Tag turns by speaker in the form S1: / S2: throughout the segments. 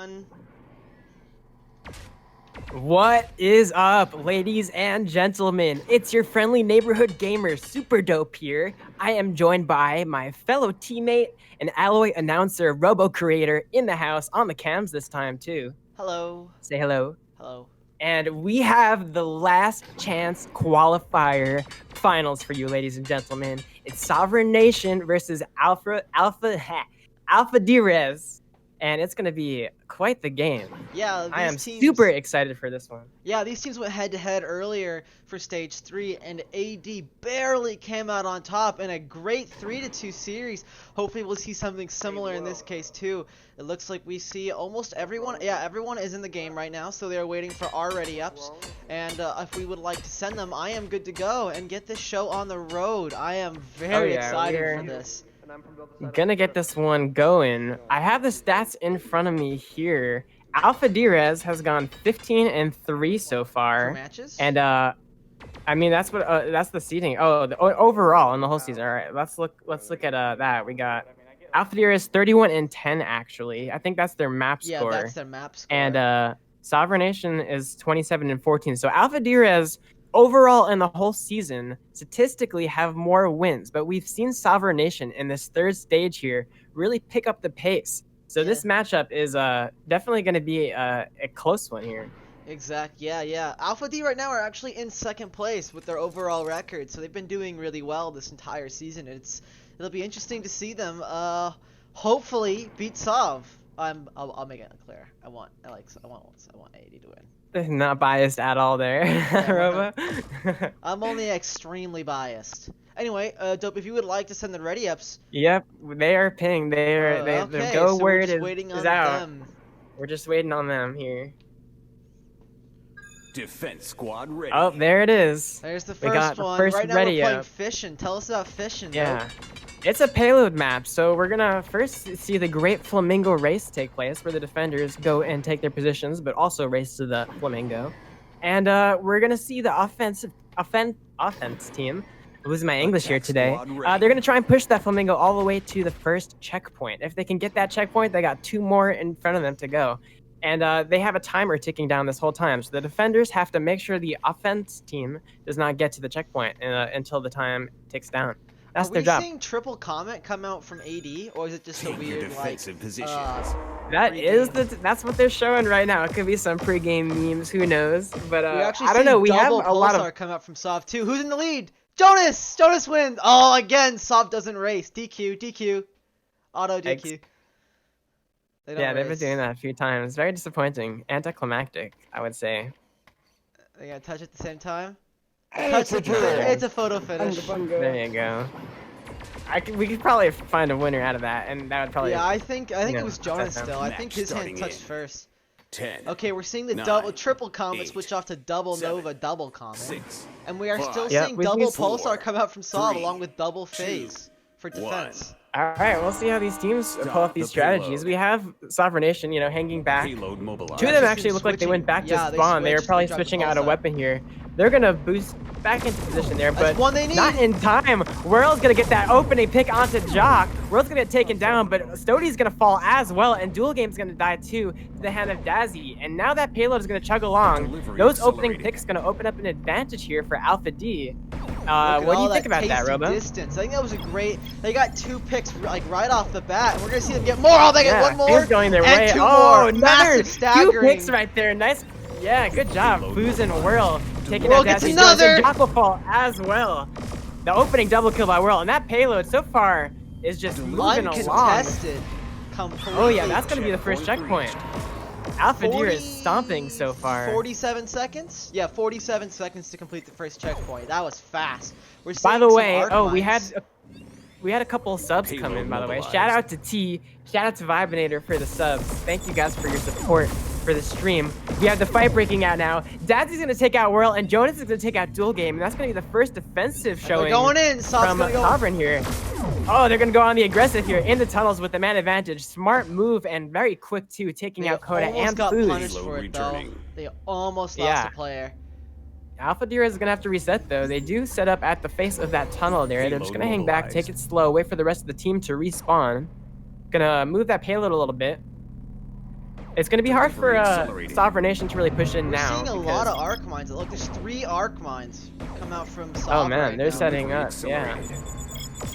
S1: everyone.
S2: What is up, ladies and gentlemen? It's your friendly neighborhood gamer, Super Dope here. I am joined by my fellow teammate and Alloy announcer, Robo Creator, in the house on the cams this time too.
S1: Hello.
S2: Say hello.
S1: Hello.
S2: And we have the last chance qualifier finals for you, ladies and gentlemen. It's Sovereign Nation versus Alpha Derezz. And it's going to be quite the game.
S1: Yeah,
S2: I am super excited for this one.
S1: Yeah, these teams went head-to-head earlier for Stage 3, and AD barely came out on top in a great 3-2 series. Hopefully we'll see something similar in this case too. It looks like we see almost everyone. Yeah, everyone is in the game right now, so they're waiting for our ready-ups. And if we would like to send them, I am good to go and get this show on the road. I am very excited for this.
S2: Gonna get this one going. I have the stats in front of me here. Alpha Derezz has gone 15-3 so far.
S1: For matches?
S2: And I mean that's what that's the seeding. Oh, overall in the whole season. All right, let's look at that. We got Alpha Derezz 31-10 actually. I think that's their map score.
S1: Yeah, that's their map score.
S2: And Sovereign Nation is 27-14. So Alpha Derezz overall in the whole season statistically have more wins, but we've seen Sovereign Nation in this third stage here really pick up the pace. So this matchup is definitely going to be a close one here.
S1: Yeah. Alpha D right now are actually in second place with their overall record, so they've been doing really well this entire season. It'll be interesting to see them hopefully beat Sov. I'll make it clear. I want AD to win.
S2: Not biased at all there, Robo.
S1: I'm only extremely biased. Anyway, Dope, if you would like to send the ready-ups.
S2: Yep, they are pinged. The go
S1: so
S2: word
S1: is
S2: out.
S1: Them.
S2: We're just waiting on them here.
S3: Defense squad ready.
S2: Oh, there it is.
S1: There's the first
S2: we got
S1: one.
S2: The first
S1: right now
S2: ready
S1: we're playing
S2: up.
S1: Fission. Tell us about Fission.
S2: Yeah.
S1: Dope.
S2: It's a payload map, so we're gonna first see the Great Flamingo race take place, where the defenders go and take their positions, but also race to the Flamingo. And we're gonna see the offense team. I'm losing my English here today. They're gonna try and push that Flamingo all the way to the first checkpoint. If they can get that checkpoint, they got 2 more in front of them to go. And they have a timer ticking down this whole time, so the defenders have to make sure the offense team does not get to the checkpoint until the time ticks down. That's their job.
S1: Are we seeing triple comment come out from AD, or is it just a weird
S3: defensive positions?
S2: That's what they're showing right now. It could be some pregame memes, who knows? But I don't know. We have a lot of
S1: come out from Sov too. Who's in the lead? Jonas wins. Oh, again, Sov doesn't race. DQ, auto DQ.
S2: They've been doing that a few times. Very disappointing, anticlimactic, I would say.
S1: They gotta touch at the same time. It's a photo finish.
S2: There you go. We could probably find a winner out of that, and that would probably.
S1: Yeah, I think it was Jonas still. I think his hand touched first.
S3: 10.
S1: Okay, we're seeing the triple comet switch off to double Nova, double comet,
S3: 6,
S1: and we are
S3: 5,
S1: still seeing double Pulsar come out from Sov
S3: 3,
S1: along with double phase for defense.
S2: All right, we'll see how these teams pull off these strategies. We have Sovereign Nation, hanging back.
S3: Payload mobilized.
S2: 2 of them actually look like they went back to spawn. They were probably switching out a weapon here. They're gonna boost back into position there, but not in time. Whirl's gonna get that opening pick onto Jock. Whirl's gonna get taken down, but Stody's gonna fall as well, and Dual Game's gonna die too to the hand of Dazzy. And now that payload is gonna chug along. Those opening picks gonna open up an advantage here for Alpha D. What do you think about that, Robo?
S1: Distance. I think that was a great. They got 2 picks right off the bat, and we're gonna see them get more. Oh, they get 1 more.
S2: Things going their way.
S1: 2
S2: more.
S1: Massive staggering.
S2: 2 picks right there. Nice. Yeah, good job. Foos and Whirl taking
S1: Whirl
S2: that.
S1: Gets another.
S2: Jock will fall as well. The opening double kill by Whirl, and that payload so far is just moving along.
S1: Uncontested. Completely.
S2: Oh yeah, that's gonna be the first checkpoint. Alpha Deer is stomping so far.
S1: 47 seconds? Yeah, 47 seconds to complete the first checkpoint. That was fast. We're
S2: by the way, we had a couple of subs come in, by the way. Shout out to T, shout out to Vibinator for the subs. Thank you guys for your support for the stream. We have the fight breaking out now. Dadzy's gonna take out Whirl, and Jonas is gonna take out Dual Game, and that's gonna be the first defensive showing
S1: from
S2: Sovereign here. Oh, they're gonna go on the aggressive here in the tunnels with the man advantage. Smart move and very quick too, taking out Coda and Food.
S1: They almost lost a player.
S2: Alpha Deer is gonna have to reset though. They do set up at the face of that tunnel there. They're just gonna hang back, take it slow, wait for the rest of the team to respawn. Gonna move that payload a little bit. It's going to be hard for Sovereign Nation to really push in
S1: We're
S2: now.
S1: seeing a lot of arc mines. Look, there's 3 arc mines come out from Sovereign.
S2: Oh man, they're
S1: now.
S2: setting up. Yeah.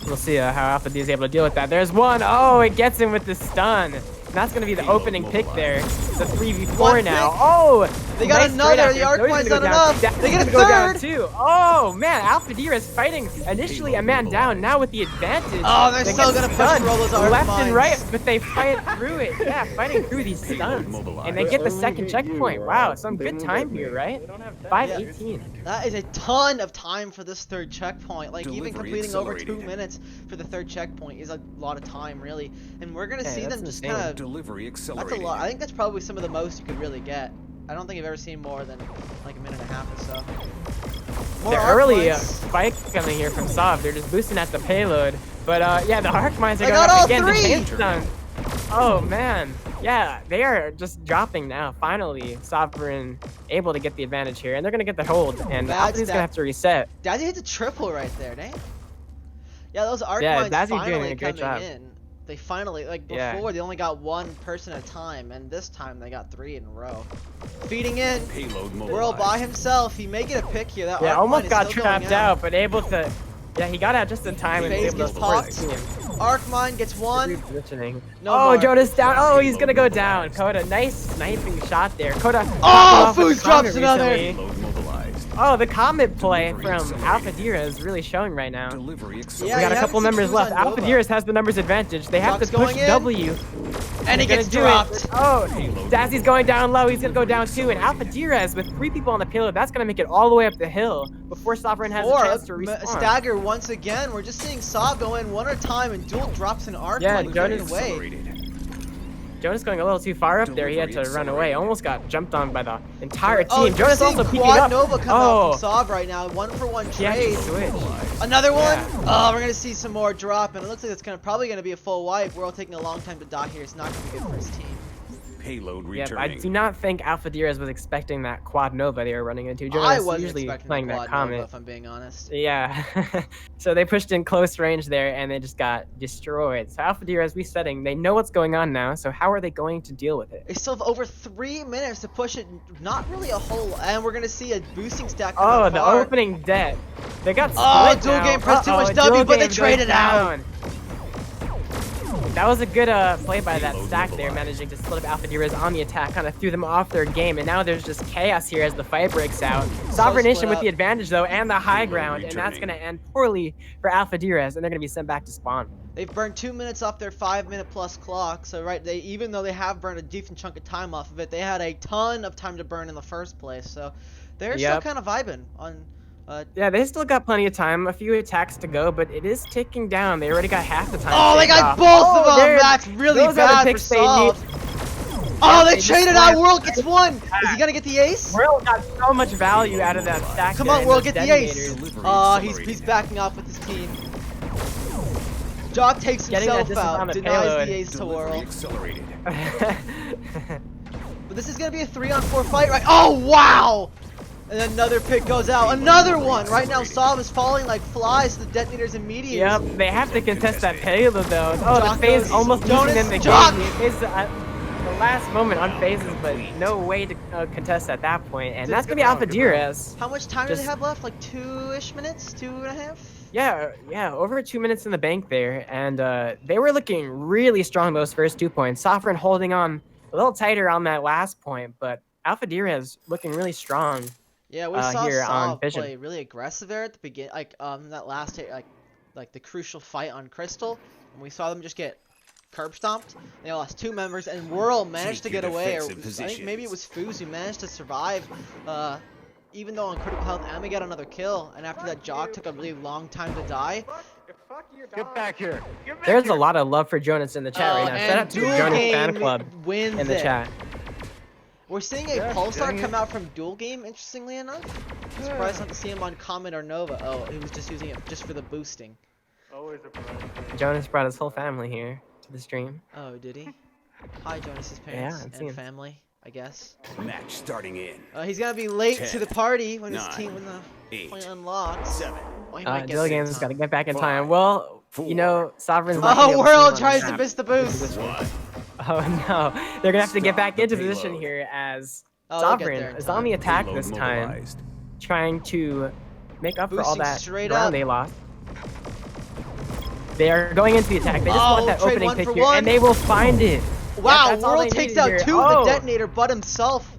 S2: We'll see how Alpha D is able to deal with that. There's one. Oh, it gets him with the stun. And that's going to be the opening pick there. The 3v4 now. Oh!
S1: They got another. The arc mine's not enough. They get a third.
S2: Too. Oh man, Alpha D is fighting initially a man down. Now with the advantage.
S1: Oh, they're still going to push and roll those arc
S2: left
S1: mines.
S2: and right, but they fight through it. Yeah, fighting through these stuns. And they get the second checkpoint. Wow, some good time here, right? 5:18.
S1: That is a ton of time for this 3rd checkpoint. Like, even completing over 2 minutes for the 3rd checkpoint is a lot of time, really. And we're going to see them just kind of...
S3: Delivery accelerated.
S1: That's a lot. I think that's probably some of the most you could really get. I don't think I've ever seen more than like a minute and a half or so. More
S2: the
S1: arc
S2: early
S1: mines.
S2: spike coming here from Sov. They're just boosting at the payload. But yeah, the arc mines are
S1: I
S2: going
S1: got
S2: up
S1: all
S2: again.
S1: 3!
S2: The chain stun. Oh man. Yeah, they are just dropping now. Finally, Sovereign able to get the advantage here, and they're gonna get the hold. And Alpha's gonna have to reset.
S1: Dazzy hits a triple right there, dang. Yeah, those arc mines
S2: Dazzy's
S1: finally
S2: doing a great
S1: coming
S2: job.
S1: in. They finally, like before, they only got 1 person at a time, and this time they got 3 in a row. Feeding in,
S3: Payload
S1: Whirl by himself. He may get a pick here. That
S2: Yeah,
S1: arc
S2: almost
S1: mine
S2: got
S1: is still
S2: trapped
S1: going
S2: out, but able to. Yeah, he got out just in time and was
S1: Phase
S2: able to
S1: gets
S2: support
S1: popped.
S2: his team.
S1: Arc mine gets 1.
S2: Positioning.
S1: No
S2: Oh,
S1: more.
S2: Jonas down. Oh, he's gonna go down. Coda, nice sniping shot there. Coda.
S1: Oh, Foos drops another.
S3: Payload mobilized.
S2: Oh, the comet play from Alpha Dira is really showing right now.
S3: Delivery
S2: We
S3: accelerated.
S2: got a
S1: you
S2: couple
S1: haven't seen
S2: members
S1: Foos
S2: left.
S1: on
S2: Alpha
S1: Nova.
S2: Dira has the numbers advantage. They have
S1: Jock's
S2: to push
S1: going in.
S2: W.
S1: And he
S2: They're
S1: gets
S2: gonna do
S1: dropped.
S2: it. Oh, Dazzy's going down low. He's gonna go down too. And Alpha Derezz with 3 people on the payload. That's gonna make it all the way up the hill before Sovereign has a chance to respawn.
S1: Stagger once again. We're just seeing Saw go in 1 at a time, and Duel drops an arc
S2: Yeah,
S1: mine
S2: Jonas-
S1: away.
S2: Jonas going a little too far up there. He had to run away. Almost got jumped on by the entire team.
S1: Oh,
S2: Jonas also peeking
S1: Quad
S2: up.
S1: Nova come out from Saab right now. 1-for-1
S2: He had to
S1: trade.
S2: switch.
S1: Another one.
S2: Yeah.
S1: Oh, we're gonna see some more drop, and it looks like it's probably gonna be a full wipe. We're all taking a long time to die here. It's not gonna be good for his team.
S3: Payload
S2: Yep,
S3: returning.
S2: I do not think Alpha Derezz was expecting that Quad Nova they were running into.
S1: I
S2: Jonas
S1: wasn't
S2: usually
S1: expecting
S2: playing
S1: the
S2: that
S1: Quad Nova,
S2: Comet.
S1: if I'm being honest.
S2: Yeah, so they pushed in close range there and they just got destroyed. So Alpha Derezz resetting, they know what's going on now, so how are they going to deal with it?
S1: They still have over 3 minutes to push it. Not really a whole, and we're gonna see a boosting stack.
S2: Oh, the opening debt. They got split
S1: Dual
S2: now.
S1: game pressed too much
S2: Uh-oh,
S1: W,
S2: dual
S1: but they
S2: game
S1: traded
S2: goes
S1: out.
S2: down. That was a good play by that stack there, managing to split up Alpha Derezz on the attack, kind of threw them off their game, and now there's just chaos here as the fight breaks out. Sovereign Nation
S1: split
S2: with
S1: up.
S2: the advantage though, and the high ground, and that's going to end poorly for Alpha Derezz, and they're going to be sent back to spawn.
S1: They've burned 2 minutes off their 5-minute plus clock. So even though they have burned a decent chunk of time off of it, they had a ton of time to burn in the first place. So they're still kind of vibing on.
S2: Yeah, they still got plenty of time, a few attacks to go, but it is ticking down. They already got half the time.
S1: Oh, they
S2: shaved
S1: got
S2: off.
S1: both of them.
S2: there-
S1: That's really
S2: those are the
S1: bad for
S2: picks they
S1: Saab. Oh,
S2: Yeah,
S1: they
S2: they just
S1: traded out.
S2: slammed-
S1: World gets 1. Is he gonna get the ace?
S2: World got so much value out of that stack.
S1: Come
S2: there
S1: on,
S2: and
S1: World,
S2: those
S1: get the ace.
S2: detonators.
S1: He's backing off with his team. Jock takes
S2: Getting that
S1: himself
S2: distance on
S1: out,
S2: the
S1: denies
S2: payload.
S1: the ace to
S3: Delivery
S1: World.
S3: accelerated.
S1: But this is gonna be a 3-on-4 fight, right? Oh wow! And another pick goes out. Another one! Right now, Saab is falling like flies to the detonators and meteors.
S2: Yep, they have to contest that payload though. Oh,
S1: Jock
S2: the phase
S1: goes-
S2: almost
S1: Jonas,
S2: losing in the
S1: Jock!
S2: game. It's the last moment on phases, but no way to contest at that point. And that's gonna be Alpha Derezz.
S1: How much time do they
S2: Just-
S1: have left? Like 2-ish minutes? 2.5?
S2: Yeah, over 2 minutes in the bank there, and they were looking really strong those first 2 points. Sovereign holding on a little tighter on that last point, but Alpha Derezz looking really strong.
S1: Yeah, we saw
S2: here on
S1: Saab
S2: Vision.
S1: play really aggressive there at the beginning, that last hit, like the crucial fight on Crystal, and we saw them just get curb stomped. They lost 2 members, and Whirl managed to
S3: Take
S1: get
S3: your
S1: away. Or
S3: defensive
S1: I think maybe it was Foos who managed to survive, even though on critical health, and we got another kill. And after that, Jock took a really long time to die.
S4: Get back here.
S2: There's a lot of love for Jonas in the chat right now.
S1: And
S2: Shout out to the
S1: Dual
S2: Jonas
S1: Game
S2: fan club
S1: wins
S2: in the
S1: it.
S2: chat.
S1: We're seeing a Pulsar come out from Dual Game, interestingly enough. I'm surprised not to see him on Comet or Nova. Oh, he was just using it just for the boosting.
S4: Always a prize.
S2: Jonas brought his whole family here to the stream.
S1: Oh, did he? Hi, Jonas's parents
S2: I've
S1: and
S2: seen.
S1: family, I guess.
S3: Match starting in.
S1: He's gonna be late
S3: 10,
S1: to the party when his
S3: 9,
S1: team, when the
S3: 8,
S1: point unlocks.
S3: 7.
S1: Oh, he might get
S2: Dill
S1: there in
S2: Game's
S1: time.
S2: got to get back in
S3: 5,
S2: time. Well, you
S3: 4,
S2: know, Sovereign's not gonna be
S1: Oh,
S2: able to see him
S1: World
S2: on
S1: tries
S2: the
S1: to
S2: map.
S1: miss the boost.
S3: 1.
S2: Oh no, they're gonna have to get
S3: Stop
S2: back
S3: the
S2: into position
S3: payload.
S2: here as
S1: Oh, they'll get
S2: Sovereign
S1: there in
S2: is on
S1: time.
S2: the attack
S3: Payload
S2: this time,
S3: mobilized.
S2: trying to make up for all
S1: Boosting
S2: that
S1: straight
S2: ground
S1: up.
S2: they lost. They are going into the attack. They just want that
S1: trade
S2: opening
S1: one
S2: pick
S1: for
S2: here,
S1: one.
S2: and they will find it.
S1: Wow,
S2: that's all
S1: World
S2: they
S1: takes
S2: needed
S1: out
S2: here.
S1: 2
S2: Oh!
S1: of the detonator but himself.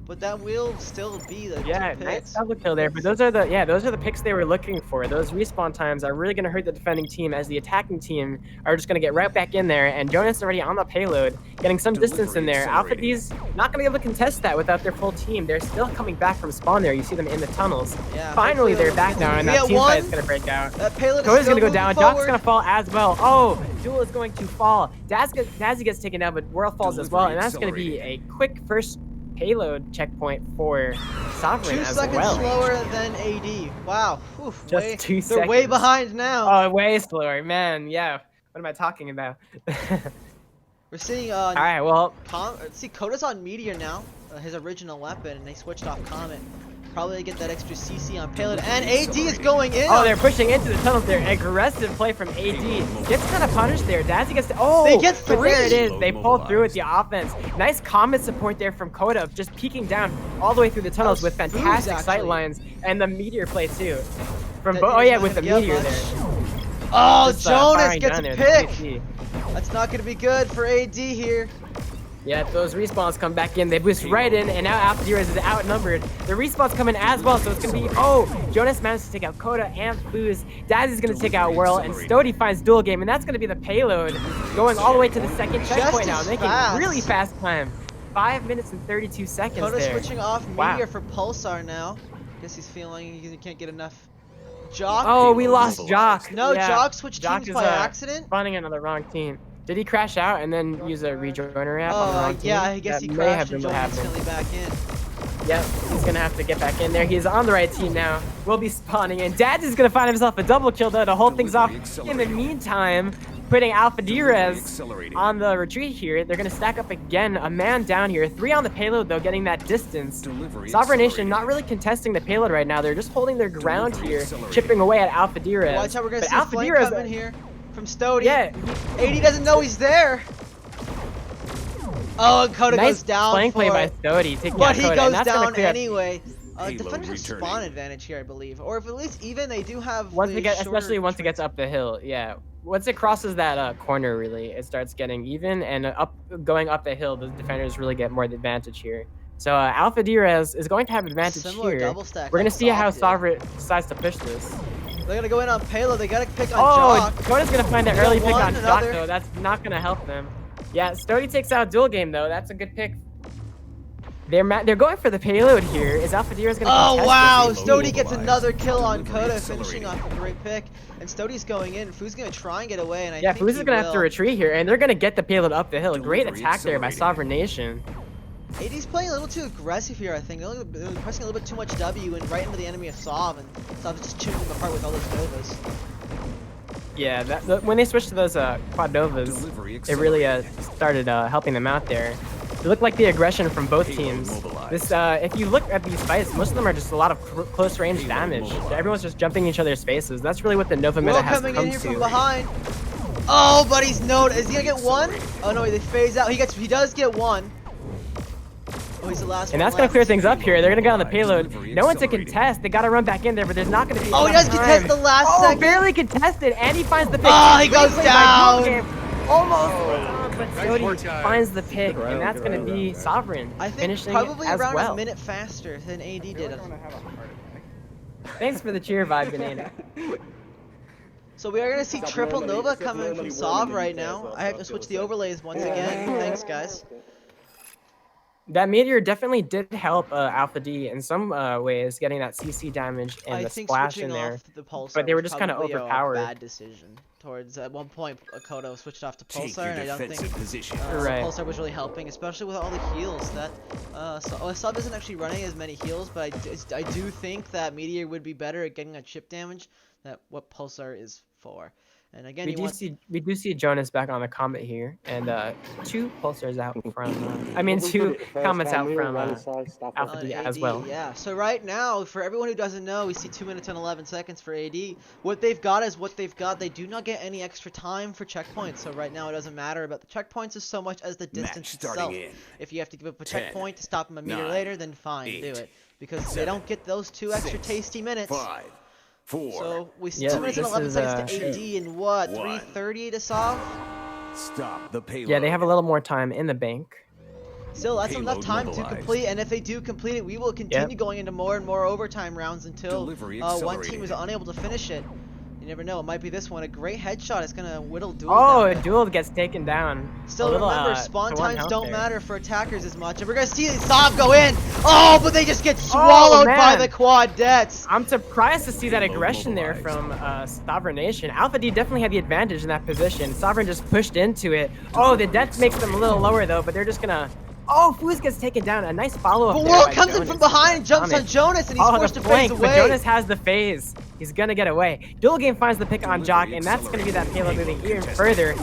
S1: But that will still be the
S2: Yeah,
S1: 2
S2: nice
S1: picks.
S2: double kill there. But those are the picks they were looking for. Those respawn times are really going to hurt the defending team, as the attacking team are just going to get right back in there. And Jonas already on the payload, getting some distance in there. Alpha D's not going to be able to contest that without their full team. They're still coming back from spawn there. You see them in the tunnels.
S1: Yeah,
S2: Finally, they're back now, and that team fight is
S1: one.
S2: going to break out.
S1: That payload
S2: Coda's
S1: is
S2: going to
S1: still
S2: go down.
S1: moving
S2: Doc's
S1: forward.
S2: going to fall as well. Oh, Duel is going to fall. Dazzy gets taken down, but World falls as well. And that's going to be a quick first payload checkpoint for Sovereign
S1: 2
S2: as
S1: seconds
S2: well.
S1: slower than AD. Wow. Oof,
S2: Just 2 seconds.
S1: They're way behind now.
S2: Oh, way slower, man. Yeah. What am I talking about?
S1: We're seeing
S2: All right. Well,
S1: see, Coda's on Meteor now, his original weapon, and they switched off Comet. Probably to get that extra CC on payload, and AD is going in.
S2: oh, they're pushing into the tunnels there. Aggressive play from AD. Gets kind of punished there. Dazzy gets. Oh,
S1: They get
S2: but there it
S1: 3.
S2: is. They pull through with the offense. Nice Comet support there from Coda, just peeking down all the way through the tunnels with
S1: Foos,
S2: fantastic sight
S1: actually.
S2: lines and the Meteor play too. From
S1: That
S2: oh
S1: is
S2: yeah,
S1: not
S2: with the
S1: gonna
S2: Meteor
S1: get
S2: there.
S1: much. Oh,
S2: Just,
S1: Jonas
S2: firing
S1: gets a
S2: down there,
S1: pick.
S2: the CC.
S1: That's not gonna be good for AD here.
S2: Yeah, those respawns come back in. They boost right in, and now Alpha Derezz is outnumbered. The respawns come in as well, so it's going to be... Oh, Jonas managed to take out Coda and Foos. Dazzy's going to take out Whirl, and Stody finds Dual Game, and that's going to be the payload going all the way to the second checkpoint now,
S1: as
S2: making
S1: fast.
S2: really fast time. 5 minutes and 32 seconds
S1: Coda
S2: there.
S1: switching off
S2: Wow.
S1: Meteor for Pulsar now. Guess he's feeling he can't get enough. Jock.
S2: Oh, we lost Jock.
S1: No,
S2: Yeah.
S1: Jock switched
S2: Jock
S1: teams
S2: is,
S1: by accident.
S2: Spawning on the wrong team. Did he crash out and then use a rejoiner app on the wrong team?
S1: Yeah, I guess
S2: That
S1: he
S2: may have
S1: crashed and
S2: been what
S1: joined
S2: happened.
S1: instantly back in.
S2: Yep, he's gonna have to get back in there. He's on the right team now. We'll be spawning in. Daz is gonna find himself a double kill though to hold things off. In the meantime, putting Alpha Derezz on the retreat here. They're gonna stack up again. A man down here. 3 on the payload though, getting that distance. Sovereign Nation not really contesting the payload right now. They're just holding their ground here, chipping away at Alpha Derezz.
S1: Watch out, we're gonna
S2: But
S1: see
S2: Alpha
S1: Flame
S2: Derezz,
S1: come in here from Stody.
S2: yeah,
S1: AD doesn't know he's there. Oh, and Coda
S2: nice
S1: goes down
S2: flank play
S1: for
S2: by
S1: it.
S2: Stody, taking
S1: But
S2: out
S1: he
S2: Coda,
S1: goes
S2: and that's gonna
S1: down
S2: clear up-
S1: anyway.
S3: Payload
S1: Defenders have spawn
S3: returning.
S1: advantage here, I believe. Or if at least even they do have
S2: Once
S1: the
S2: it gets,
S1: shorter
S2: especially once it gets up the hill, yeah. Once it crosses that corner, really, it starts getting even, and going up the hill, the defenders really get more advantage here. So Alpha Derezz is going to have advantage
S1: Similar
S2: here.
S1: double stack
S2: We're gonna
S1: like
S2: see how
S1: Soft did.
S2: Sovereign decides to push this.
S1: They're gonna go in on payload. They gotta pick on
S2: Oh,
S1: Jock.
S2: Coda's gonna find an
S1: They got
S2: early pick
S1: one,
S2: on Jock
S1: another.
S2: though. That's not gonna help them. Yeah, Stody takes out Dual Game though. That's a good pick. They're going for the payload here. Is Alpha Derezz gonna
S1: Oh
S2: contest
S1: wow!
S2: this?
S1: Stody gets another kill on
S3: Delivery
S1: Coda,
S3: accelerating.
S1: finishing off a great pick. And Stody's going in. Foo's gonna try and get away, and I
S2: Yeah,
S1: think
S2: Foos is
S1: he
S2: gonna have to
S1: will.
S2: retreat here, and they're gonna get the payload up the hill. Great
S3: Delivery
S2: attack there by
S3: accelerating.
S2: Sovereign Nation.
S1: AD's playing a little too aggressive here, I think. They're pressing a little bit too much W and right into the enemy of Sov, and Sov's just chewing them apart with all those Novas.
S2: Yeah, when they switched to those quad novas,
S3: Delivery
S2: it really started helping them out there. It looked like the aggression from both
S3: Payload
S2: teams.
S3: mobilized.
S2: This, if you look at these fights, most of them are just a lot of close range
S3: Payload
S2: damage.
S3: mobilized.
S2: Everyone's just jumping each other's spaces. That's really what the Nova meta
S1: Will
S2: has
S1: coming
S2: come
S1: in here
S2: to.
S1: from behind. Oh, but he's known. Is he gonna get one? Oh no, they phase out. He does get one. Oh, he's the last
S2: And
S1: one
S2: that's gonna
S1: left.
S2: clear things up here. They're gonna get on the payload.
S3: Delivery
S2: No one to
S3: accelerating.
S2: contest. They gotta run back in there, but there's not gonna be.
S1: Oh, he
S2: enough
S1: does contest
S2: time.
S1: the last
S2: Oh,
S1: second.
S2: barely contested, and he finds the pick.
S1: Oh, he
S2: Great
S1: goes
S2: play by Dual
S1: down.
S2: Game. Almost, but
S4: Nice
S2: Stody
S4: work, guys.
S2: finds the pick, and that's gonna be Sovereign
S1: I think
S2: finishing
S1: probably
S2: as
S1: around
S2: well.
S1: a minute faster than AD did.
S2: Thanks for the cheer vibe, Banana.
S1: So we are gonna see triple Nova coming from Sov right now. I have to switch the overlays once again. Thanks, guys.
S2: That meteor definitely did help Alpha D in some ways, getting that CC damage and
S1: I
S2: the
S1: think
S2: splash
S1: switching
S2: in there.
S1: off the Pulsar
S2: but they were
S1: was
S2: just kinda
S1: probably
S2: overpowered.
S1: A bad decision. Towards at one point, Kodo switched off to
S3: Take
S1: Pulsar,
S3: your
S1: and I don't
S3: defensive
S1: think
S3: position.
S2: Right.
S1: Pulsar was really helping, especially with all the heals. That Sub isn't actually running as many heals, but I do think that Meteor would be better at getting that chip damage. That what Pulsar is for. And again,
S2: we do see Jonas back on the Comet here, and 2 pulsars out from. I mean, 2 Comets out from Alpha D as well.
S1: Yeah. So right now, for everyone who doesn't know, we see 2 minutes and 11 seconds for AD. What they've got is what they've got. They do not get any extra time for checkpoints. So right now, it doesn't matter about the checkpoints as so much as the distance itself. If you have to give up a checkpoint to stop them a meter later, then fine, do it, because they don't get those 2 extra tasty minutes.
S3: 5, 4.
S1: So we see 2 minutes and 11 seconds to AD and what, 3:30 to solve?
S3: Stop the payload.
S2: Yeah, they have a little more time in the bank.
S1: Still, that's enough
S3: Payload
S1: time
S3: mobilized.
S1: to complete, and if they do complete it, we will continue going into more and more overtime rounds until
S3: Delivery
S1: one
S3: accelerated.
S1: team is unable to finish it. You never know, it might be this one. A great headshot is going to whittle Duel
S2: Oh,
S1: down.
S2: Duel gets taken down.
S1: Still,
S2: little,
S1: remember, spawn
S2: to 1
S1: times
S2: health
S1: don't
S2: there.
S1: matter for attackers as much. And we're going to see Saab go in. Oh, but they just get swallowed by
S2: man.
S1: the quadettes.
S2: I'm surprised to see that
S3: Payload
S2: aggression there
S3: mobilized.
S2: from Sovereign Nation. Alpha D definitely had the advantage in that position. Sovereign just pushed into it. Oh, the death makes them a little lower though, but they're just gonna. Oh, Foos gets taken down. A nice follow-up.
S1: But
S2: there
S1: World
S2: by
S1: comes in
S2: Jonas.
S1: from behind and jumps on Jonas, and he's forced
S2: the
S1: to phase
S2: flank,
S1: away.
S2: but Jonas has the phase. He's gonna get away. Dual Game finds the pick on Jock, and that's gonna be that payload moving even further.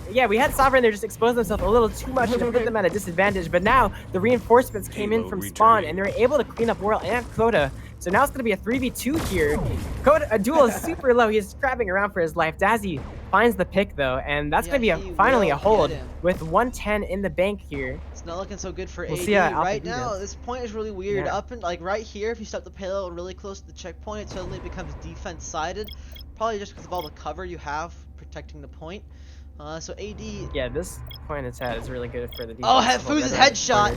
S2: Yeah, we had Sovereign there just expose themselves a little too much to put them at a disadvantage, but now the reinforcements came in from spawn, and they're able to clean up World and Coda. So now it's gonna be a 3v2 here. Duel is super low. He's scrapping around for his life. Dazzy finds the pick though, and that's gonna be finally a hold with 110 in the bank here.
S1: It's not looking so good for AD.
S2: See how Alpha
S1: Right
S2: do
S1: now,
S2: this.
S1: this point is really weird.
S2: Yeah.
S1: Up and like right here, if you stop the payload really close to the checkpoint, it suddenly becomes defense sided. Probably just because of all the cover you have protecting the point. So AD.
S2: Yeah, this point it's at is really good for the defense.
S1: Oh, Foos' headshot.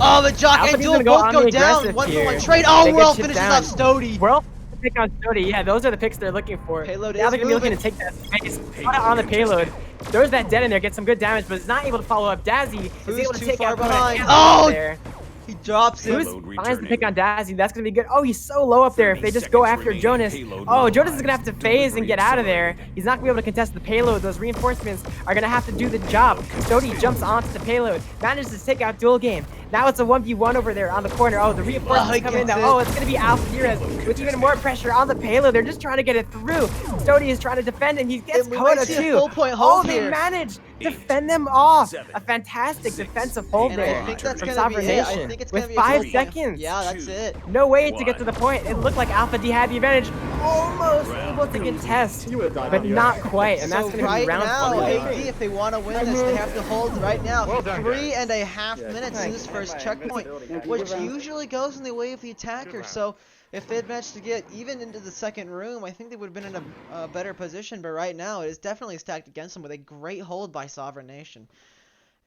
S1: Oh, but Jock
S2: Alpha
S1: and
S2: D's
S1: Duel
S2: gonna go
S1: both
S2: on
S1: go
S2: the
S1: down.
S2: aggressive
S1: 1-for-1
S2: here.
S1: trade. Oh,
S2: They get
S1: World
S2: shit
S1: finishes
S2: down.
S1: off Stody.
S2: World pick on Stody. Yeah, those are the picks they're looking for.
S1: Payload
S2: now
S1: is
S2: they're gonna be looking
S1: moving.
S2: to take that space. On the payload. Throws that dead in there, gets some good damage, but is not able to follow up. Dazzy is
S1: Foos
S2: able to
S1: too
S2: take
S1: far
S2: out Coda
S1: behind.
S2: and
S1: Oh!
S2: there.
S1: He drops him.
S2: Foos finds the pick on Dazzy. That's gonna be good. Oh, he's so low up there. If they just go after Jonas. Oh, Jonas is gonna have to phase and get out of there. He's not gonna be able to contest the payload. Those reinforcements are gonna have to do the job. Stody jumps onto the payload, manages to take out Duel Game. Now it's a 1v1 over there on the corner. Oh, the reinforcements come in now. Oh, it's gonna be Alpha Derezz with even more pressure on the payload. They're just trying to get it through. Stody is trying to defend, and he gets
S1: And we might
S2: Coda
S1: see a
S2: too.
S1: full point
S2: Oh,
S1: hold
S2: they
S1: here.
S2: managed to fend them off.
S3: 7,
S2: A fantastic
S3: 6,
S2: defensive hold
S1: And
S2: there
S1: I think that's
S2: from
S1: gonna be
S2: Sovereign
S1: it. I
S2: Nation
S1: think it's
S2: with
S1: gonna be a
S2: 5
S1: full point.
S2: seconds.
S1: Yeah, that's it.
S2: No way to get to the point. It looked like Alpha D had the advantage, almost able to contest, but not quite. And that's
S1: So
S2: going to
S1: right
S2: be round
S1: now,
S2: 4.
S1: AD, if they want to win this, they have to hold right now
S4: Well done,
S1: 3.5 minutes in this first checkpoint, which usually goes in the way of the attacker. So if they'd managed to get even into the second room, I think they would have been in a better position. But right now, it is definitely stacked against them with a great hold by Sovereign Nation.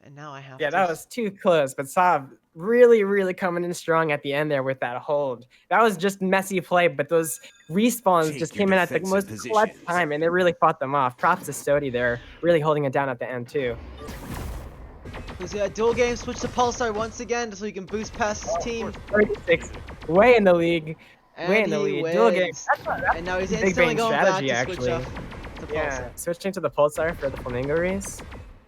S1: And now I have
S2: Yeah,
S1: to...
S2: that was too close, but Sav really coming in strong at the end there with that hold. That was just messy play, but those respawns
S3: Take
S2: just
S3: your
S2: came in at the
S3: defensive
S2: most clutch
S3: positions.
S2: time, and they really fought them off. Props to Stody there, really holding it down at the end too.
S1: Dual Game switch to Pulsar once again so he can boost past his team.
S2: 36, way in the league. Way in
S1: And
S2: the
S1: he
S2: lead. Dual Game.
S1: wins.
S2: That's
S1: And now he's
S2: a big
S1: instantly
S2: brain
S1: going back
S2: strategy,
S1: to switch
S2: actually.
S1: up to Pulsar.
S2: Yeah, switching to the Pulsar for the Flamingo race.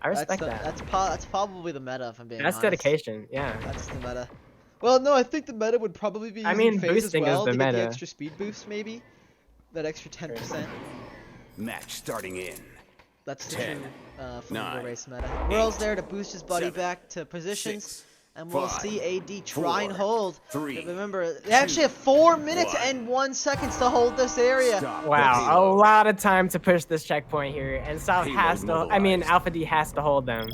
S2: I respect that.
S1: That's probably the meta, if I'm being
S2: That's
S1: honest.
S2: dedication, yeah.
S1: That's the meta. Well, no, I think the meta would probably be using phase as
S2: boosting is
S1: well
S2: the
S1: to get
S2: meta.
S1: the extra speed boost, maybe. That extra 10%.
S3: Match starting in.
S1: That's the
S3: 10,
S1: true Flamingo
S3: 9,
S1: race meta. Whirl's
S3: 8,
S1: there to boost his buddy
S3: 7,
S1: back to positions.
S3: 6,
S1: And we'll
S3: 5,
S1: see AD try and
S3: 4,
S1: hold.
S3: 3,
S1: But remember, they actually have 4 minutes
S3: 1.
S1: and 1 second to hold this area.
S3: Stop
S2: Wow,
S3: the
S2: a
S3: payload.
S2: lot of time to push this checkpoint here, and South
S3: Payload
S2: has to. I mean,
S3: mobilized.
S2: Alpha D has to hold them.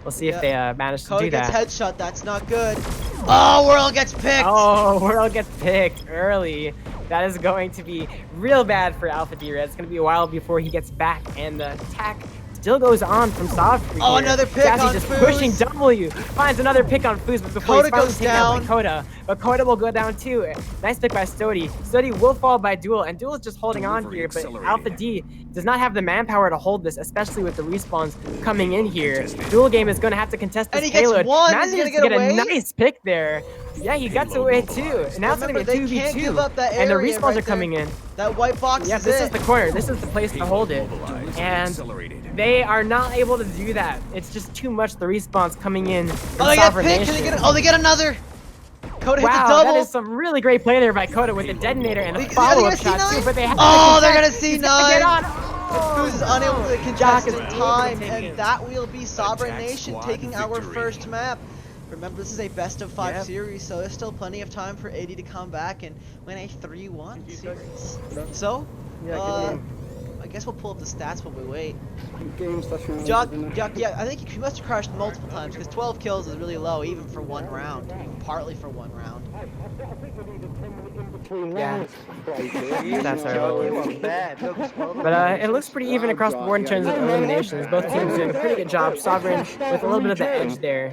S2: We'll see if
S1: Yep.
S2: they manage to
S1: Coda
S2: do
S1: gets
S2: that.
S1: headshot. That's not good. Oh, Whirl gets picked.
S2: Oh, World gets picked early. That is going to be real bad for Alpha D. It's going to be a while before he gets back, and the attack still goes on from Soft.
S1: Oh, another pick
S2: Jazzy
S1: on
S2: just
S1: Foos.
S2: pushing W. Finds another pick on Foos, but before
S1: Coda
S2: he's finally
S1: goes
S2: taken out by
S1: down.
S2: Coda. But Coda will go down too. Nice pick by Stody. Stody will fall by Duel, and Duel is just holding on
S3: Delivery
S2: here, but
S3: accelerated.
S2: Alpha D does not have the manpower to hold this, especially with the respawns coming in here. Duel Game is going to have to contest this
S1: And he gets
S2: payload.
S1: one. He's
S2: Manages
S1: gonna
S2: to
S1: get
S2: get
S1: away.
S2: a nice pick there. Yeah, he gets
S3: Payload
S2: away
S3: mobilized.
S2: too. And now it's going to
S1: Remember,
S2: be a
S1: they can't
S2: 2v2.
S1: give up that
S2: And the
S1: area
S2: respawns
S1: right
S2: are coming
S1: there.
S2: in.
S1: That white box
S2: Yeah,
S1: is
S2: this
S1: it.
S2: is the corner. This is the place to hold it.
S3: Mobilized.
S2: And
S3: Accelerated.
S2: they are not able to do that. It's just too much. The respawns coming in from
S1: Oh, they get
S2: Sovereign
S1: picked. Can
S2: Nation.
S1: they get? Oh, they get another. Coda hit the
S2: Wow,
S1: double.
S2: that is some really great play there by Coda with the detonator and a
S1: Are they
S2: follow-up
S1: gonna
S2: shot
S1: C9?
S2: too, but they have
S1: Oh,
S2: to
S1: they're gonna
S2: contest. He's gonna get
S1: C9.
S2: on.
S1: Foos is unable to contest
S2: Jock is
S1: in
S2: able to
S1: time,
S2: take
S1: and
S2: it.
S1: that will be Sovereign
S3: Attack
S1: Nation
S3: squad
S1: taking our
S3: victory.
S1: first map. Remember, this is a best of 5
S2: Yep.
S1: series, so there's still plenty of time for AD to come back and win a 3-1 series. So, I guess we'll pull up the stats while we wait. Jock, yeah, I think he must have crashed multiple times because 12 kills is really low, even for one round, partly for one round.
S2: Yeah. That's our
S4: Joe, you
S2: role.
S4: are bad.
S2: But it looks pretty even across the board in terms of eliminations. Both teams doing a pretty good job. Sovereign with a little bit of the edge there.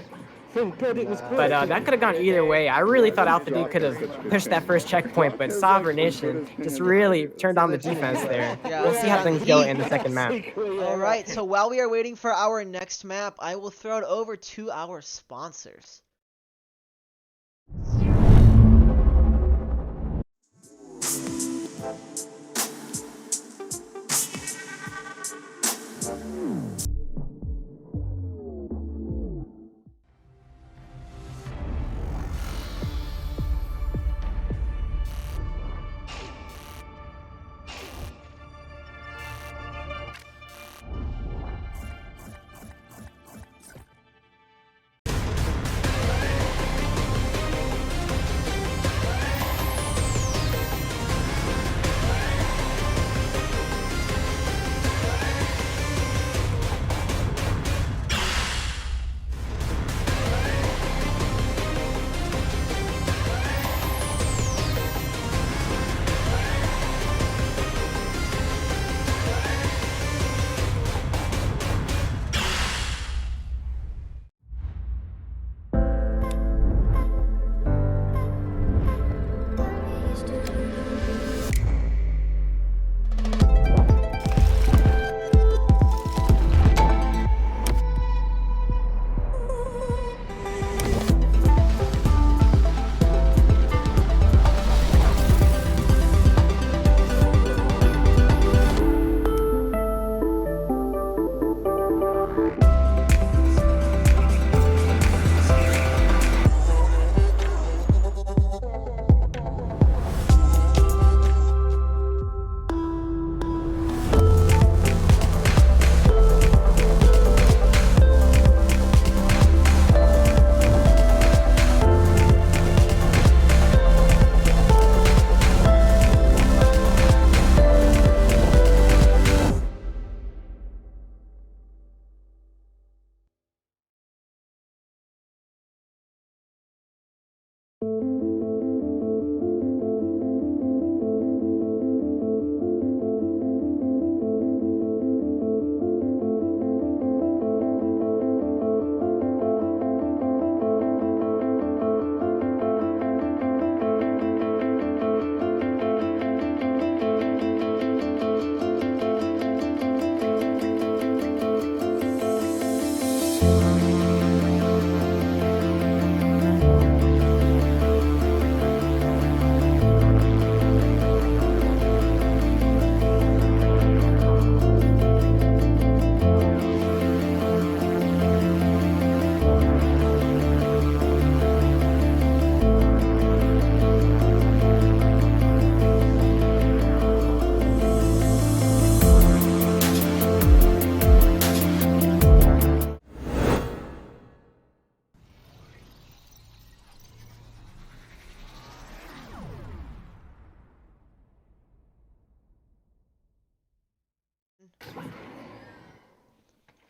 S2: But that could have gone either way. I really thought Alpha D could have pushed that first checkpoint, but Sovereign Nation just really turned on the defense there.
S1: Yeah.
S2: We'll see how things go in the second map.
S1: Alright, so while we are waiting for our next map, I will throw it over to our sponsors.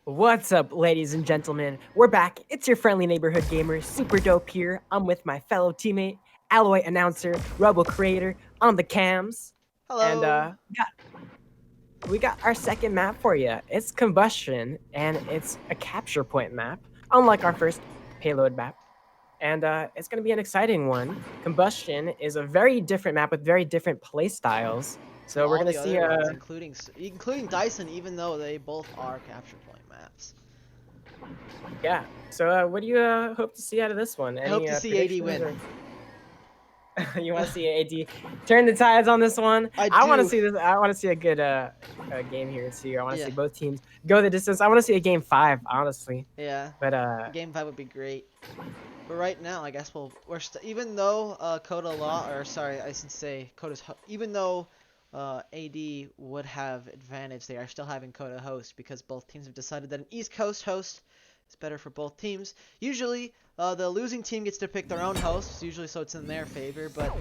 S2: What's up, ladies and gentlemen? We're back. It's your friendly neighborhood gamer, Super Dope here. I'm with my fellow teammate, Alloy announcer, Rebel creator on the cams.
S1: Hello.
S2: And we got our second map for you. It's Combustion, and it's a capture point map, unlike our first payload map. And it's going to be an exciting one. Combustion is a very different map with very different play styles. So we're going to see
S1: ones, including Dyson, even though they both are capture point maps.
S2: Yeah. So what do you hope to see out of this one?
S1: I hope to see AD win.
S2: You want to see AD turn the tides on this one?
S1: I
S2: want to
S1: do.
S2: see this. I want to see a good game here too. I want to
S1: Yeah.
S2: see both teams go the distance. I want to see a game 5, honestly.
S1: Yeah.
S2: But
S1: Game 5 would be great. But right now, I guess even though even though AD would have advantage, they are still having Coda host because both teams have decided that an East Coast host is better for both teams. Usually, the losing team gets to pick their own hosts, usually so it's in their favor, but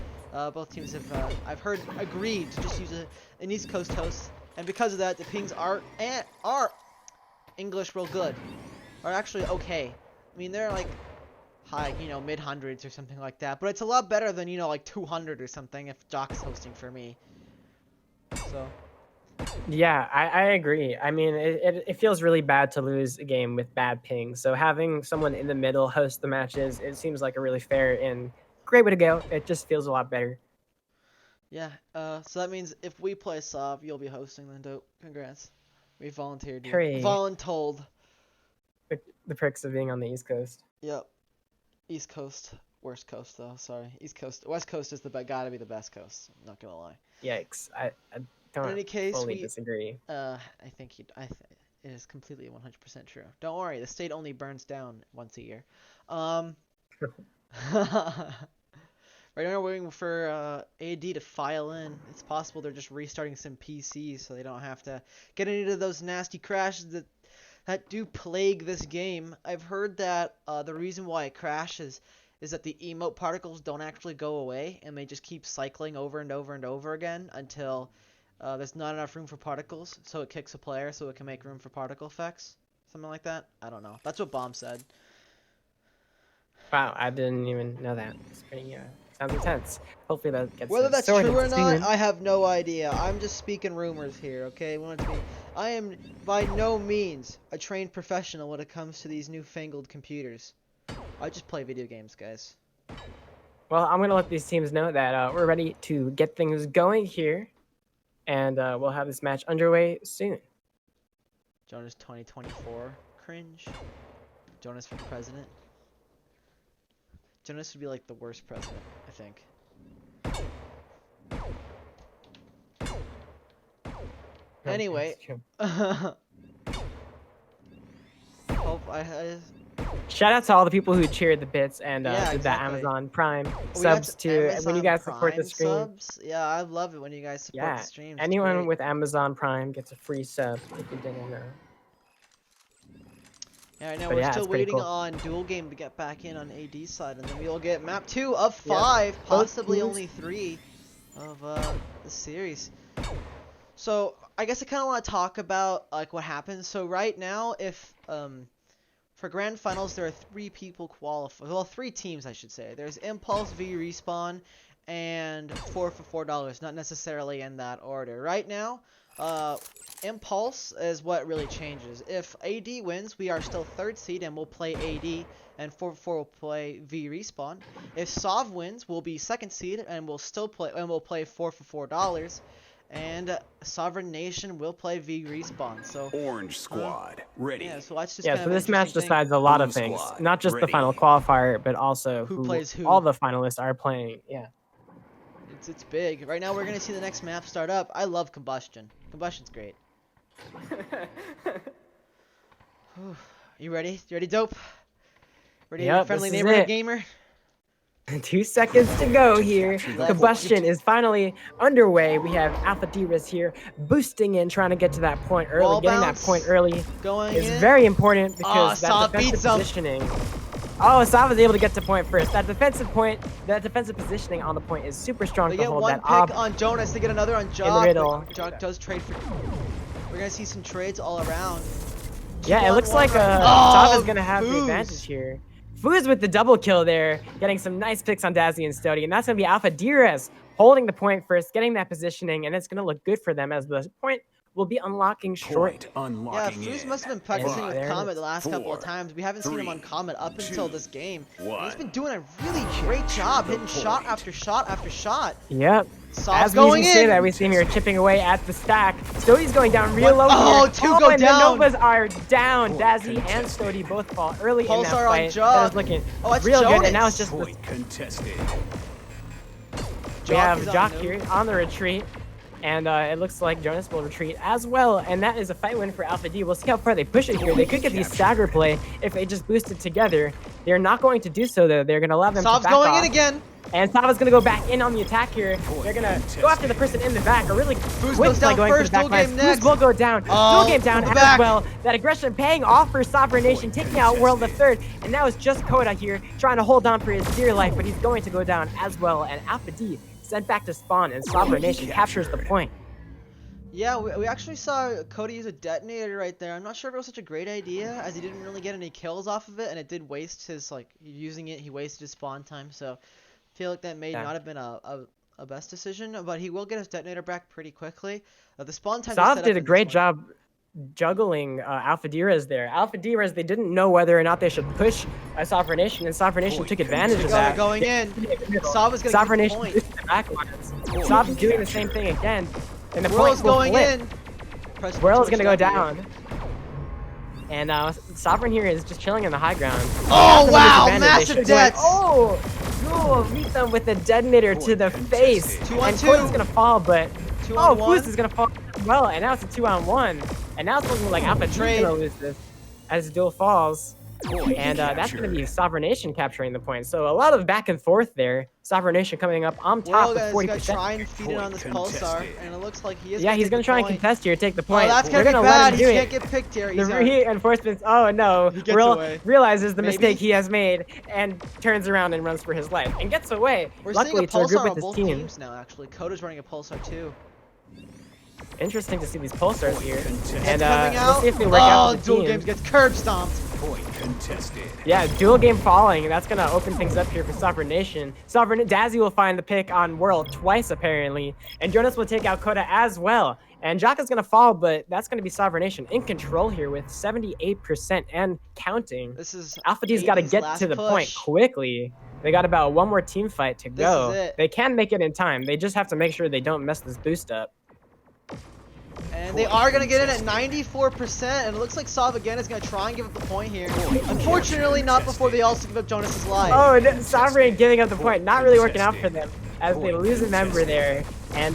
S1: both teams have, I've heard, agreed to just use an East Coast host, and because of that, the pings are English real good, are actually okay. I mean, they're like high, mid hundreds or something like that, but it's a lot better than, like 200 or something if Jock's hosting for me. So.
S2: yeah, I agree. I mean, it feels really bad to lose a game with bad ping. So having someone in the middle host the matches, it seems like a really fair and great way to go. It just feels a lot better.
S1: Yeah, so that means if we play Sov, you'll be hosting then, dope. Congrats. We volunteered you.
S2: Hooray.
S1: Voluntold.
S2: The perks of being on the East Coast.
S1: Yep. East Coast. Worst coast, though. Sorry. East Coast. West Coast is gotta be the best coast. I'm not gonna lie.
S2: Yikes. I don't
S1: In any case,
S2: fully disagree.
S1: I think it is completely 100% true. Don't worry, the state only burns down once a year. Right now we're waiting for AD to file in. It's possible they're just restarting some PCs so they don't have to get into those nasty crashes that do plague this game. I've heard that the reason why it crashes is that the emote particles don't actually go away and they just keep cycling over and over and over again until there's not enough room for particles, so it kicks a player so it can make room for particle effects. Something like that? I don't know. That's what Bomb said.
S2: Wow, I didn't even know that. It's pretty, sounds intense. Hopefully that gets
S1: Whether that's
S2: sorted
S1: true or not,
S2: soon.
S1: I have no idea. I'm just speaking rumors here, okay? I am by no means a trained professional when it comes to these newfangled computers. I just play video games, guys.
S2: Well, I'm going to let these teams know that we're ready to get things going here. And we'll have this match underway soon.
S1: Jonas 2024. Cringe. Jonas for president. Jonas would be like the worst president, I think.
S2: No,
S1: Anyway.
S2: it's true. Shout out to all the people who cheered the bits and
S1: Yeah,
S2: did that
S1: exactly.
S2: Amazon Prime
S1: We got
S2: subs to when you guys support the
S1: Prime
S2: stream.
S1: subs? Yeah, I love it when you guys support
S2: Yeah,
S1: the streams. It's
S2: anyone
S1: great.
S2: with Amazon Prime gets a free sub if you didn't know.
S1: Yeah, right now
S2: But
S1: we're
S2: yeah,
S1: still
S2: it's pretty
S1: waiting
S2: cool.
S1: on Dual Game to get back in on AD's side, and then we'll get map 2 of
S2: Yeah.
S1: 5,
S2: Both
S1: possibly
S2: teams-
S1: only 3 of the series. So I guess I kind of want to talk about like what happens. So right now, if for grand finals there are 3 people qualified. Well, 3 teams I should say. There's Impulse, V Respawn, and 4 for $4. Not necessarily in that order. Right now, Impulse is what really changes. If AD wins, we are still 3rd seed and we'll play AD, and 4 for 4 will play V Respawn. If Sov wins, we'll be 2nd seed and we'll play 4 for $4. And Sovereign Nation will play V Respawn. So
S3: Orange squad, ready.
S1: yeah, so that's just
S2: Yeah,
S1: kind
S2: so
S1: of
S2: this match
S1: interesting thing.
S2: decides a lot of
S3: Blue
S2: things,
S3: squad,
S2: not just the
S3: ready.
S2: final qualifier, but also
S1: Who plays who.
S2: all the finalists are playing. Yeah.
S1: It's big. Right now we're gonna see the next map start up. I love Combustion. Combustion's great. You ready? You ready, dope? Ready,
S2: Yep,
S1: friendly
S2: this is
S1: neighborhood
S2: it.
S1: gamer?
S2: 2 seconds to go here.
S3: Capture the
S2: Combustion is finally underway. We have Alpha Derezz here boosting in, trying to get to that point early.
S1: Wall
S2: Getting
S1: bounce.
S2: that point early
S1: Going
S2: is
S1: in.
S2: very important because that
S1: Sav
S2: defensive
S1: beats him.
S2: positioning. Oh, Sav is able to get to point first. That defensive positioning on the point is super strong
S1: They
S2: to
S1: get
S2: hold
S1: one
S2: that
S1: pick
S2: op.
S1: on Jonas. They get another on Jock.
S2: middle.
S1: But Jock does trade for. We're gonna see some trades all around.
S2: Yeah, it looks like
S1: Oh,
S2: Sav is gonna have the
S1: Foos.
S2: advantage here. Foos with the double kill there, getting some nice picks on Dazzy and Stody, and that's gonna be Alpha Derezz holding the point first, getting that positioning, and it's gonna look good for them as the point will be unlocking shortly.
S3: Point
S1: Yeah,
S3: unlocking
S1: Foos
S3: in.
S1: must have been practicing
S2: There
S1: with
S2: it
S1: Comet
S2: is.
S1: the last couple of
S3: 4,
S1: times. We haven't seen him on
S3: 3,
S1: Comet up until
S3: 2,
S1: this game. And
S3: 1.
S1: he's been doing a really great job
S3: the
S1: hitting shot
S3: point.
S1: after shot after shot.
S2: Yep.
S1: Sov's
S2: As we
S1: going
S2: usually say
S1: in.
S2: that, we see him here chipping away at the stack. Stody's going down real
S1: What?
S2: low
S1: Oh,
S2: here.
S1: 2 go
S2: and
S1: down.
S2: the Novas are down.
S3: Point
S2: Dazzy and
S3: contested.
S2: Stody both fall early in
S1: Pulsar
S2: that
S1: on
S2: fight.
S1: Jock.
S2: That is looking
S1: Oh, that's
S2: real good, and now
S1: Jonas.
S2: it's just
S3: Point contested.
S2: We have
S1: is on
S2: Jock
S1: move.
S2: here on the retreat. And it looks like Jonas will retreat as well. And that is a fight win for Alpha D. We'll see how far they push it here. They could get these stagger play if they just boost it together. They're not going to do so, though. They're going to allow them to
S1: Sav's
S2: back
S1: going
S2: off.
S1: in again.
S2: And Sava's going to go back in on the attack here. They're going to go after the person in the back. Or really
S1: goes down
S2: going
S1: first,
S2: for the
S1: dual
S2: back
S1: game
S2: lines.
S1: next.
S2: Will go down.
S1: Oh,
S2: Dual game down
S1: the
S2: as
S1: back.
S2: well. That aggression paying off for Sovereign Nation, taking out World the Third. And now it's just Coda here trying to hold on for his dear life, but he's going to go down as well. And Alpha D sent back to spawn, and Sovereign Nation captures the point.
S1: Yeah, we actually saw Cody use a detonator right there. I'm not sure if it was such a great idea, as he didn't really get any kills off of it, and it did waste his, like, using it, he wasted his spawn time, so I feel like that may not have been a best decision, but he will get his detonator back pretty quickly. The spawn time
S2: Sav did a great job juggling Alpha Derezz there. Alpha Derezz, they didn't know whether or not they should push Sovereign Nation, and Sovereign Nation took advantage of that.
S1: Going in. Sav is going to
S2: Sovereign
S1: get the
S2: Nation
S1: point.
S2: boosted the back lines. Sav doing the same thing again. And the
S1: Whirl's
S2: point will
S1: going
S2: flip.
S1: in.
S2: Whirl is going to go down. And Sovereign here is just chilling in the high ground.
S1: Oh, wow! Massive deaths!
S2: Oh! Meet them with a detonator to the face.
S1: 2-on-2.
S2: And Cody's going to fall, but...
S1: 2-on-1.
S2: Foos is going to fall as well. And now it's a 2-on-1. And now it's looking like Alpha Trade going to lose this as Duel falls. And that's going to be Sovereign Nation capturing the point. So a lot of back and forth there. Sovereign Nation coming up on top with 40%.
S1: He's try and feed it on this Pulsar, and it looks like he is.
S2: Yeah, he's going to try and contest here, take the point.
S1: Oh, that's going to be bad. He can't get picked here.
S2: The reinforcements. Oh no! Will realizes the mistake he has made and turns around and runs for his life and gets away.
S1: We're
S2: Luckily,
S1: seeing a
S2: to a group
S1: Pulsar
S2: with
S1: on
S2: his
S1: both
S2: team.
S1: teams now. Actually, Coda's running a Pulsar too.
S2: Interesting to see these Pulsars here. And
S1: coming out.
S2: We'll see if they work out with the
S1: Dual
S2: team.
S1: Games gets curb stomped.
S3: Point contested.
S2: Yeah, dual game falling. That's going to open things up here for Sovereign Nation. Dazzy will find the pick on World twice, apparently. And Jonas will take out Coda as well. And Jaka's going to fall, but that's going to be Sovereign Nation in control here with 78% and counting.
S1: This is
S2: Alpha D's got to get to the point quickly. They got about one more team fight to go. They can make it in time. They just have to make sure they don't mess this boost up.
S1: And they are going to get in at 94%, and it looks like Sav again is going to try and give up the point here. Unfortunately, not before they also give up Jonas's life.
S2: Oh, and Sovereign giving up the point. Not really working out for them as they lose a member there. And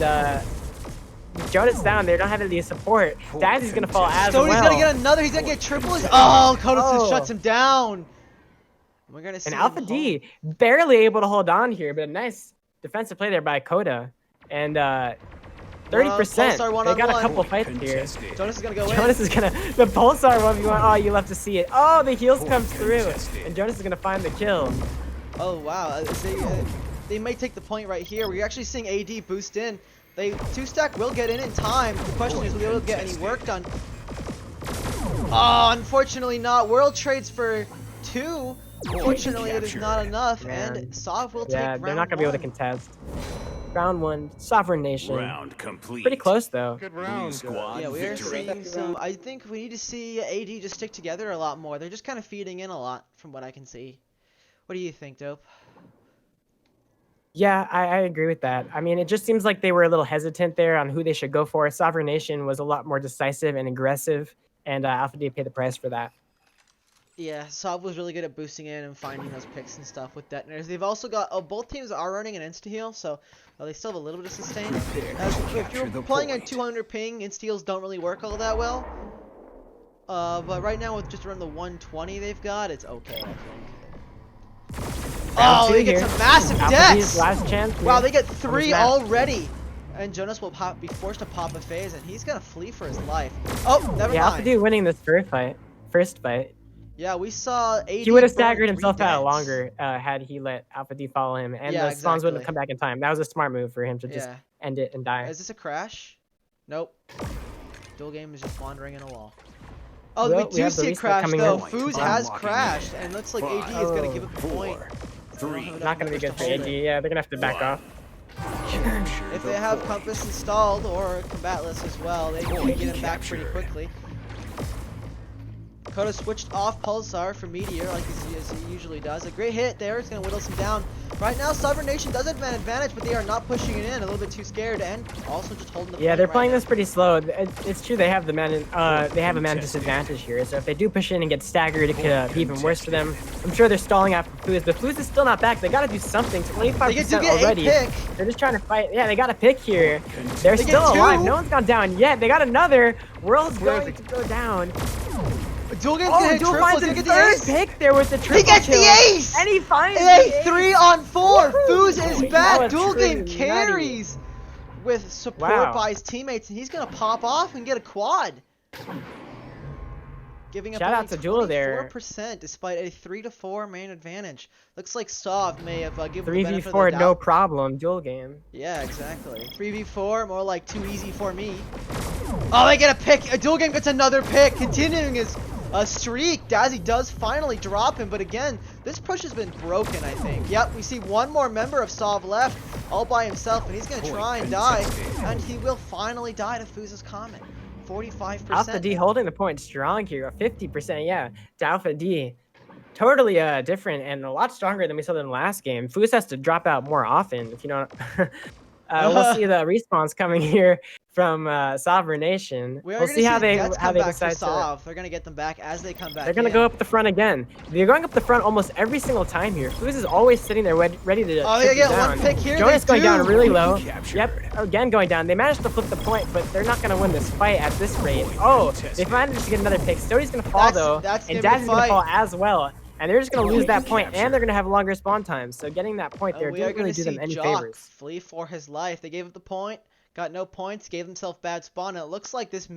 S2: Jonas down. They're not having the support. Dazzy's going to fall as well.
S1: Cody's going to get another. He's going to get triple. Oh, Coda shuts him down. We're going to see.
S2: And Alpha D barely able to hold on here, but a nice defensive play there by Coda. And 30%. They got a couple fights here.
S1: Jonas is gonna go in.
S2: Jonas is gonna the Pulsar 1v1. Oh, you love to see it. Oh, the heals comes through, and Jonas is gonna find the kill.
S1: Oh wow, they may take the point right here. We're actually seeing AD boost in. They 2-stack will get in time. The question is, will they be able to get any work done? Oh, unfortunately not. World trades for 2. Unfortunately, it is not enough, and Sav will take round 1.
S2: Yeah, they're not gonna be able to contest. Round 1, Sovereign Nation.
S3: Round complete.
S2: Pretty close though.
S4: Good round.
S3: Squad
S1: Yeah, we are
S3: victory.
S1: seeing some. I think we need to see AD just stick together a lot more. They're just kind of feeding in a lot, from what I can see. What do you think, Dope?
S2: Yeah, I agree with that. I mean, it just seems like they were a little hesitant there on who they should go for. Sovereign Nation was a lot more decisive and aggressive, and Alpha D paid the price for that.
S1: Yeah, Sav was really good at boosting in and finding those picks and stuff with detonators. They've also got both teams are running an insta-heal, so they still have a little bit of sustain. If you're playing at 200 ping, insta-heals don't really work all that well. But right now with just around the 120 they've got, it's okay, I think. Oh, they get some massive deaths!
S2: Last chance.
S1: Wow, they get 3 already! And Jonas will be forced to pop a phase, and he's gonna flee for his life. Oh, never mind.
S2: Alpha D winning this first fight.
S1: Yeah, we saw AD.
S2: He would have staggered himself out longer had he let Alpha D follow him, and
S1: Yeah,
S2: the spawns wouldn't have
S1: exactly.
S2: come back in time. That was a smart move for him to just end it and die.
S1: Is this a crash? Nope. Dual game is just wandering in a wall. Oh,
S2: Well,
S1: we do
S2: have the
S1: see a
S2: reset
S1: crash
S2: coming
S1: though.
S2: in.
S1: Foos has crashed, and looks like AD is gonna give up the point.
S3: 3.
S2: Not going to be good for AD. Yeah, they're going to have to back off.
S1: If they have Compass installed or Combatless as well, they can get him back pretty quickly. Coda switched off Pulsar for Meteor like he usually does. A great hit there. It's going to whittle some down. Right now, Sovereign Nation does have an advantage, but they are not pushing it in. A little bit too scared, and also just holding the
S2: Yeah,
S1: point
S2: they're
S1: right
S2: playing
S1: now.
S2: this pretty slow. It's true they have the they have a man disadvantage here. So if they do push in and get staggered, it could be even worse for them. I'm sure they're stalling out for Fluz, but Fluz is still not back. They got to do something. 25%
S1: do get
S2: already.
S1: a pick.
S2: They're just trying to fight. Yeah, they got a pick here. They're
S1: They
S2: still
S1: get
S2: alive.
S1: two.
S2: No one's gone down yet. They got another. World's going to go down.
S1: Dual Game's
S2: Oh,
S1: gonna hit
S2: Dual
S1: triple.
S2: finds
S1: Did
S2: a
S1: he get the
S2: third
S1: ace?
S2: pick there with the triple
S1: He gets the
S2: kill.
S1: ace!
S2: And he finds the
S1: A
S2: ace.
S1: 3-on-4. Foos is
S2: That
S1: back.
S2: was
S1: Dual
S2: pretty
S1: Game
S2: nutty.
S1: carries with support
S2: Wow.
S1: by his teammates, and he's gonna pop off and get a quad. Giving up
S2: Shout out
S1: only
S2: to Dual there.
S1: 24% despite a 3-4 main advantage. Looks like Sov may have given the benefit of the
S2: 3v4,
S1: doubt.
S2: no problem. Dual game.
S1: Yeah, exactly. 3v4, more like too easy for me. Oh, they get a pick. A Dual Game gets another pick, continuing his streak. Dazzy does finally drop him, but again, this push has been broken, I think. Yep, we see one more member of Sov left, all by himself, and he's going to try and die, and he will finally die to Fuz's comment. 45%.
S2: Alpha D holding the point strong here. 50%, yeah, to Alpha D. Totally different and a lot stronger than we saw in the last game. Fuz has to drop out more often, if you know. We'll see the respawns coming here from Sovereign Nation.
S1: We'll
S2: see how they
S1: Deaths come back for
S2: decide to.
S1: Sov. They're going to get them back as they come back.
S2: They're gonna go up the front again. They're going up the front almost every single time here. Fuz is always sitting there ready to
S1: Oh,
S2: chip
S1: they get
S2: down.
S1: one pick here.
S2: Jonas
S1: They
S2: going down
S1: do.
S2: really low.
S3: Captured.
S2: Yep, again going down. They managed to flip the point, but they're not gonna win this fight at this rate. Oh, they managed to get another pick. Stody's gonna fall though,
S1: that's
S2: and
S1: gonna be
S2: Dazzy's gonna
S1: fight.
S2: fall as well. And they're just gonna lose that point, and they're gonna have longer spawn times. So getting that point there
S1: We are
S2: didn't really
S1: going to
S2: do
S1: see
S2: them any
S1: Jock
S2: favors.
S1: flee for his life. They gave up the point, got no points, gave themselves bad spawn, and it looks like this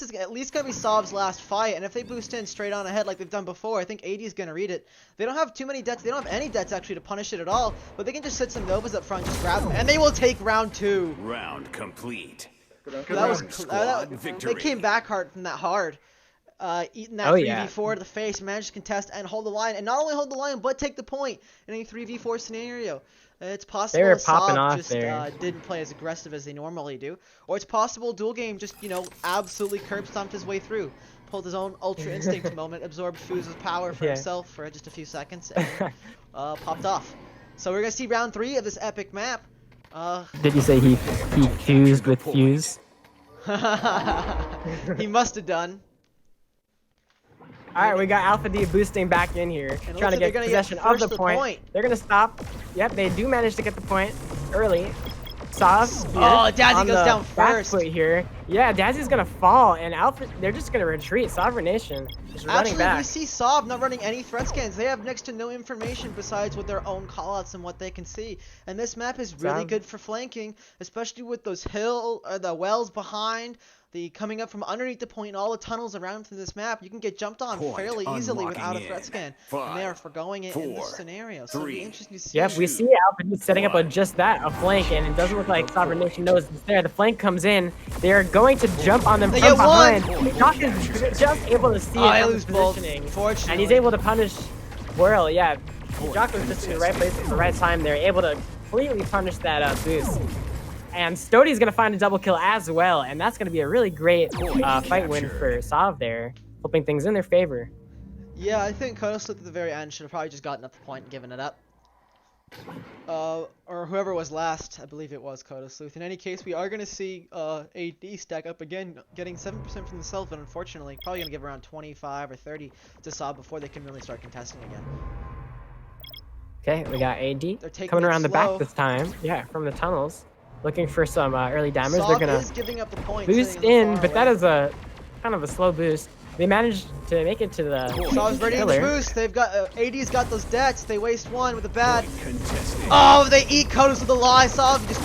S1: is at least going to be Sov's last fight, and if they boost in straight on ahead like they've done before, I think AD is going to read it. They don't have too many deaths, they don't have any deaths actually to punish it at all, but they can just sit some Novas up front, just grab them, and they will take round 2.
S3: Round complete.
S1: That was
S3: Squad
S1: they
S3: victory.
S1: came back hard from that hard. Eating that
S2: Oh,
S1: 3v4
S2: yeah.
S1: to the face, managed to contest and hold the line, and not only hold the line, but take the point in a 3v4 scenario. It's possible
S2: They were
S1: that
S2: popping
S1: Sov
S2: off
S1: just
S2: there.
S1: didn't play as aggressive as they normally do, or it's possible Dual Game just, absolutely curb stomped his way through, pulled his own Ultra Instinct moment, absorbed Fuz's power for
S2: Yeah.
S1: himself for just a few seconds, and popped off. So we're gonna see round 3 of this epic map.
S2: Did you say he fused with Fuse?
S1: He must have done.
S2: All right, we got Alpha D boosting back in here,
S1: And
S2: trying to
S1: looks like they're
S2: get
S1: gonna
S2: possession
S1: get
S2: of the
S1: first
S2: point. They're gonna stop. Yep, they do manage to get the point early. Sov.
S1: Oh, Dazzy
S2: on
S1: goes
S2: the
S1: down
S2: back
S1: first.
S2: foot here. Yeah, Dazzy's gonna fall, and Alpha. They're just gonna retreat. Sovereign Nation is running
S1: Actually,
S2: back.
S1: we see Sov not running any threat scans. They have next to no information besides with their own callouts and what they can see. And this map is really
S2: Sov.
S1: good for flanking, especially with those the wells behind, the coming up from underneath the point, and all the tunnels around through this map. You can get jumped on
S3: Point
S1: fairly easily
S3: unlocking
S1: without a
S3: in.
S1: threat scan.
S3: 5,
S1: And they are forgoing it in this
S3: 4,
S1: scenario. So it'll be
S3: 3,
S1: interesting to see.
S2: Yep, we see Alpha D setting up with just that, a flank, and it doesn't look like Sovereign Nation knows it's there. The flank comes in. They are going to jump on them
S1: They
S2: from
S1: get one.
S2: behind. Jock is just able to see
S1: Oh,
S2: it
S1: they
S2: from
S1: lose
S2: the
S1: both,
S2: positioning.
S1: unfortunately.
S2: And he's able to punish Whirl, yeah. Jock was just in the right place at the right time there, able to completely punish that boost. And Stody's going to find a double kill as well, and that's going to be a really great fight win for Sov there, flipping things in their favor.
S1: Yeah, I think Kodos at the very end should have probably just gotten up the point and given it up. Or whoever was last, I believe it was Kodos Sleuth. In any case, we are going to see AD stack up again, getting 7% from the self, and unfortunately, probably going to give around 25 or 30 to Sov before they can really start contesting again.
S2: Okay, we got AD
S1: They're taking
S2: coming
S1: it
S2: around the
S1: slow.
S2: back this time. Yeah, from the tunnels. Looking for some early damage.
S1: Sov
S2: They're going
S1: is
S2: to
S1: giving up the point.
S2: boost in, but that is a kind of a slow boost. They managed to make it to the
S1: Sov's ready to
S2: pillar.
S1: boost. They've got AD's got those debts. They waste one with a bad.
S3: Contested.
S1: Oh, they eat Kodos with a lie. Sov just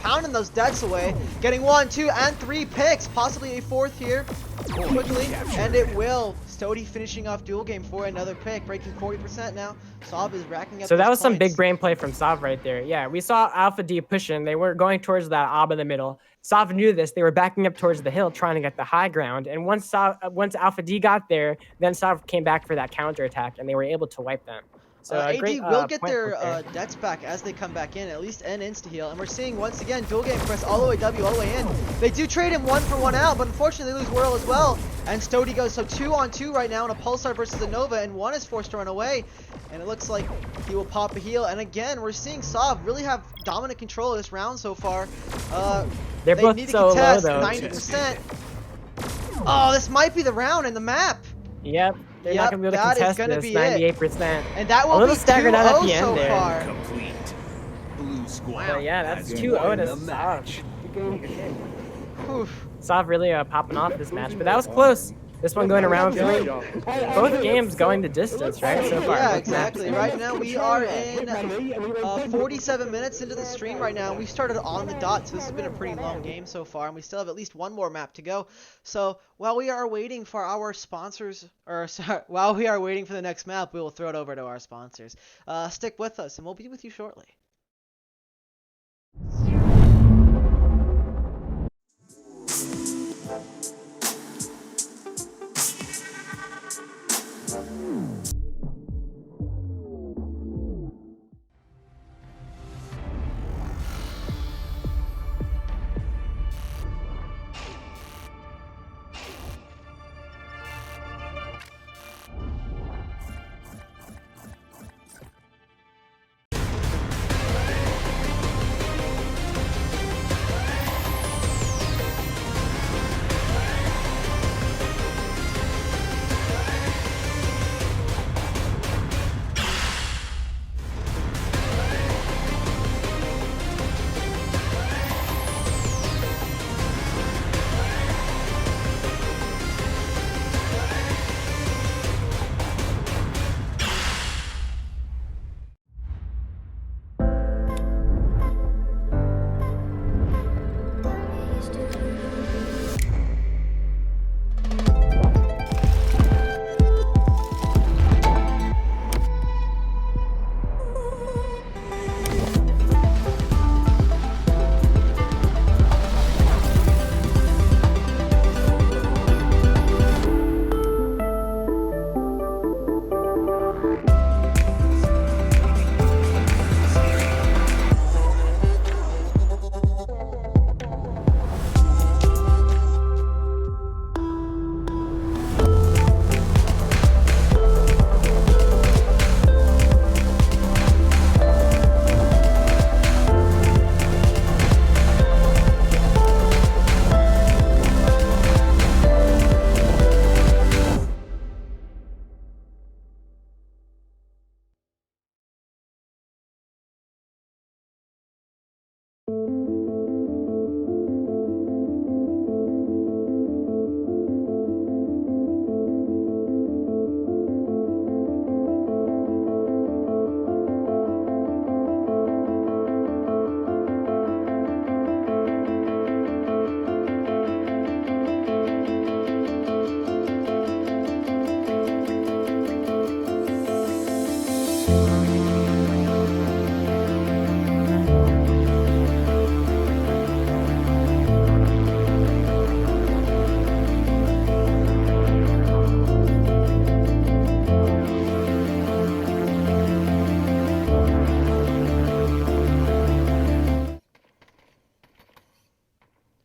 S1: pounding those debts away. Getting 1, 2, and 3 picks. Possibly a 4th here. Quickly. And it will. Stody finishing off dual game for another pick. Breaking 40% now. Sov is racking up
S2: So that
S1: those
S2: was some
S1: points.
S2: big brain play from Sov right there. Yeah, we saw Alpha D pushing. They were going towards that ob in the middle. Sov knew this. They were backing up towards the hill, trying to get the high ground. And once Alpha D got there, then Sov came back for that counter attack, and they were able to wipe them. So a
S1: AD
S2: great,
S1: will get
S2: point
S1: their
S2: there.
S1: debts back as they come back in, at least an insta-heal. And we're seeing, once again, dual game press all the way W, all the way in. They do trade him 1 for 1 out, but unfortunately they lose Whirl as well. And Stody goes, so 2-on-2 right now in a Pulsar versus a Nova, and one is forced to run away. And it looks like he will pop a heal. And again, we're seeing Sov really have dominant control of this round so far.
S2: They're
S1: they
S2: both
S1: need to
S2: so low,
S1: contest
S2: though.
S1: 90%. Oh, this might be the round in the map.
S2: Yep. They're not going to be able to contest this, 98%.
S1: And that will
S2: a little
S1: be
S2: staggered out at
S1: 2-0
S2: the end
S1: so
S2: there.
S1: far.
S3: Complete. Blue squad.
S2: But yeah, that's
S3: has
S2: 2-0
S3: won
S2: to
S3: the match.
S1: Oof.
S2: Sov really popping off this match, but that was close. This one going to round 3. Both games going the distance, right, so far.
S1: Yeah, exactly. Right now we are in 47 minutes into the stream right now. We started on the dot, so this has been a pretty long game so far, and we still have at least one more map to go. So while we are waiting for our sponsors, or sorry, while we are waiting for the next map, we will throw it over to our sponsors. Stick with us, and we'll be with you shortly.